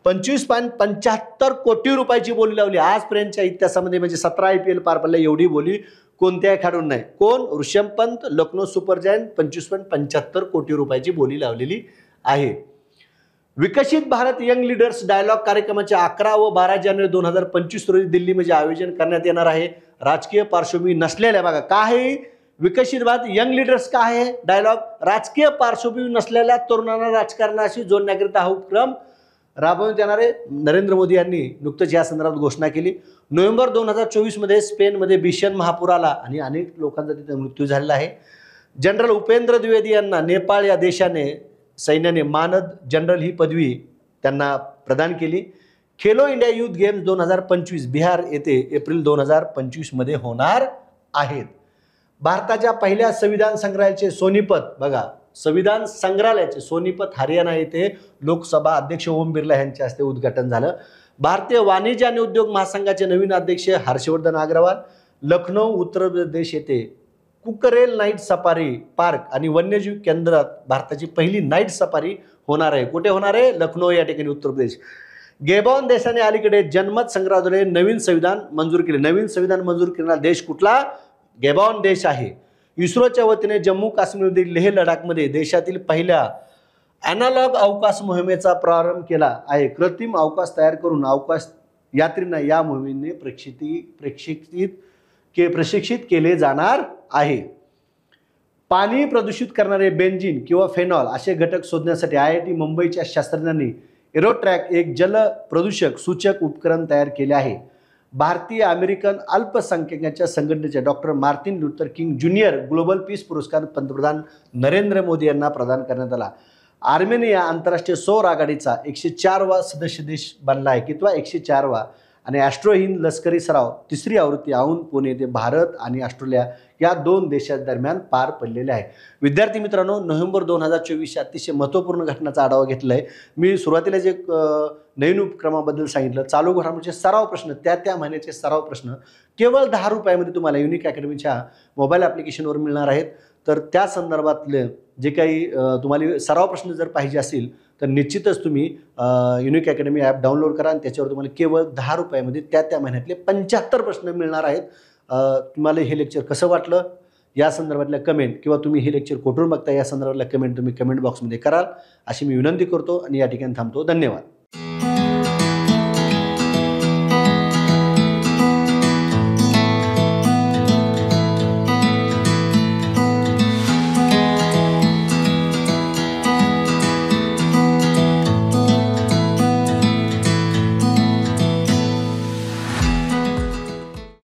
25.75 कोटी रुपयाची बोली लावली आजपर्यंतच्या इतिहासामध्ये. म्हणजे 17 IPL पार पडले, एवढी बोली कोणत्याही खेळाडून नाही. कोण? ऋषभ पंत, लखनौ सुपर जायंट 25.75 कोटी रुपयाची बोली लावलेली आहे. विकसित भारत यंग लीडर्स डायलॉग कार्यक्रमाचे 11 व 12 जानेवारी 2025 रोजी दिल्लीमध्ये आयोजन करण्यात येणार आहे. राजकीय पार्श्वभूमी नसलेल्या, बघा काय आहे विकसित भारत यंग लीडर्स, काय आहे डायलॉग, राजकीय पार्श्वभूमी नसलेल्या तरुणांना राजकारणाशी जोडण्याकरिता हा उपक्रम राबवण्यात येणार आहे. नरेंद्र मोदी यांनी नुकतंच या संदर्भात घोषणा केली. नोव्हेंबर 2024 मध्ये स्पेनमध्ये भीषण महापूर आला आणि अनेक लोकांचा तिथे मृत्यू झालेला आहे. जनरल उपेंद्र द्विवेदी यांना नेपाळ या देशाने सैन्याने मानद जनरल ही पदवी त्यांना प्रदान केली. Khelo India youth games 2025 Bihar येथे एप्रिल 2025 मध्ये होणार आहेत. भारताच्या पहिल्या संविधान संग्रहालयाचे सोनीपत, बघा संविधान संग्रहालयाचे सोनीपत हरियाणा येथे लोकसभा अध्यक्ष ओम बिर्ला यांच्या हस्ते उद्घाटन झालं. भारतीय वाणिज्य आणि उद्योग महासंघाचे नवीन अध्यक्ष हर्षवर्धन अग्रवाल लखनौ उत्तर प्रदेश येथे कुकरेल नाईट सफारी पार्क आणि वन्यजीव केंद्रात भारताची पहिली नाईट सफारी होणार आहे. कुठे होणार आहे? लखनौ या ठिकाणी उत्तर प्रदेश. गेबॉन देशाने अलीकडे जनमत संग्रहाद्वारे नवीन संविधान मंजूर केले. नवीन संविधान मंजूर करणारा देश कुठला? गेबॉन देश आहे. इस्रोच्या वतीने जम्मू काश्मीरमधील लेह लडाखमध्ये देशातील पहिल्या अॅनालॉग अवकाश मोहिमेचा प्रारंभ केला आहे. कृत्रिम अवकाश तयार करून अवकाश यात्रींना या मोहिमेने प्रशिक्षित केले जाणार आहे. पाणी प्रदूषित करणारे बेन्झीन किंवा फेनॉल असे घटक शोधण्यासाठी IIT मुंबईच्या शास्त्रज्ञांनी एरोट्रॅक एक जल प्रदूषक सूचक उपकरण तयार केले आहे. भारतीय अमेरिकन अल्पसंख्याकांच्या संघटनेचे doctor Martin Luther king junior global piece पुरस्कार पंतप्रधान नरेंद्र मोदी यांना प्रदान करण्यात आला. आर्मेनिया आंतरराष्ट्रीय सौर आघाडीचा 104वा सदस्य देश बनला आहे. कितवा? 104वा. आणि ॲस्ट्रो हिंद लष्करी सराव 3री आवृत्ती औन पुणे येथे भारत आणि ऑस्ट्रेलिया या 2 देशांदरम्यान पार पडलेले आहे. विद्यार्थी मित्रांनो, नोव्हेंबर 2024 अतिशय महत्त्वपूर्ण घटनाचा आढावा घेतला आहे. मी सुरुवातीला जे नवीन उपक्रमाबद्दल सांगितलं, चालू घडामोडीचे सराव प्रश्न, त्या महिन्याचे सराव प्रश्न केवळ 10 रुपयामध्ये तुम्हाला युनिक अकॅडमीच्या मोबाईल ॲप्लिकेशनवर मिळणार आहेत. तर त्या संदर्भातले जे काही तुम्हाला सराव प्रश्न जर पाहिजे असतील तर निश्चितच तुम्ही युनिक अकॅडमी ॲप डाउनलोड करा आणि त्याच्यावर तुम्हाला केवळ 10 रुपयामध्ये त्या महिन्यातले 75 प्रश्न मिळणार आहेत. तुम्हाला हे लेक्चर कसं वाटलं या संदर्भातल्या कमेंट, किंवा तुम्ही हे लेक्चर कुठून बघता या संदर्भातल्या कमेंट तुम्ही कमेंट बॉक्समध्ये कराल अशी मी विनंती करतो आणि या ठिकाणी थांबतो. धन्यवाद.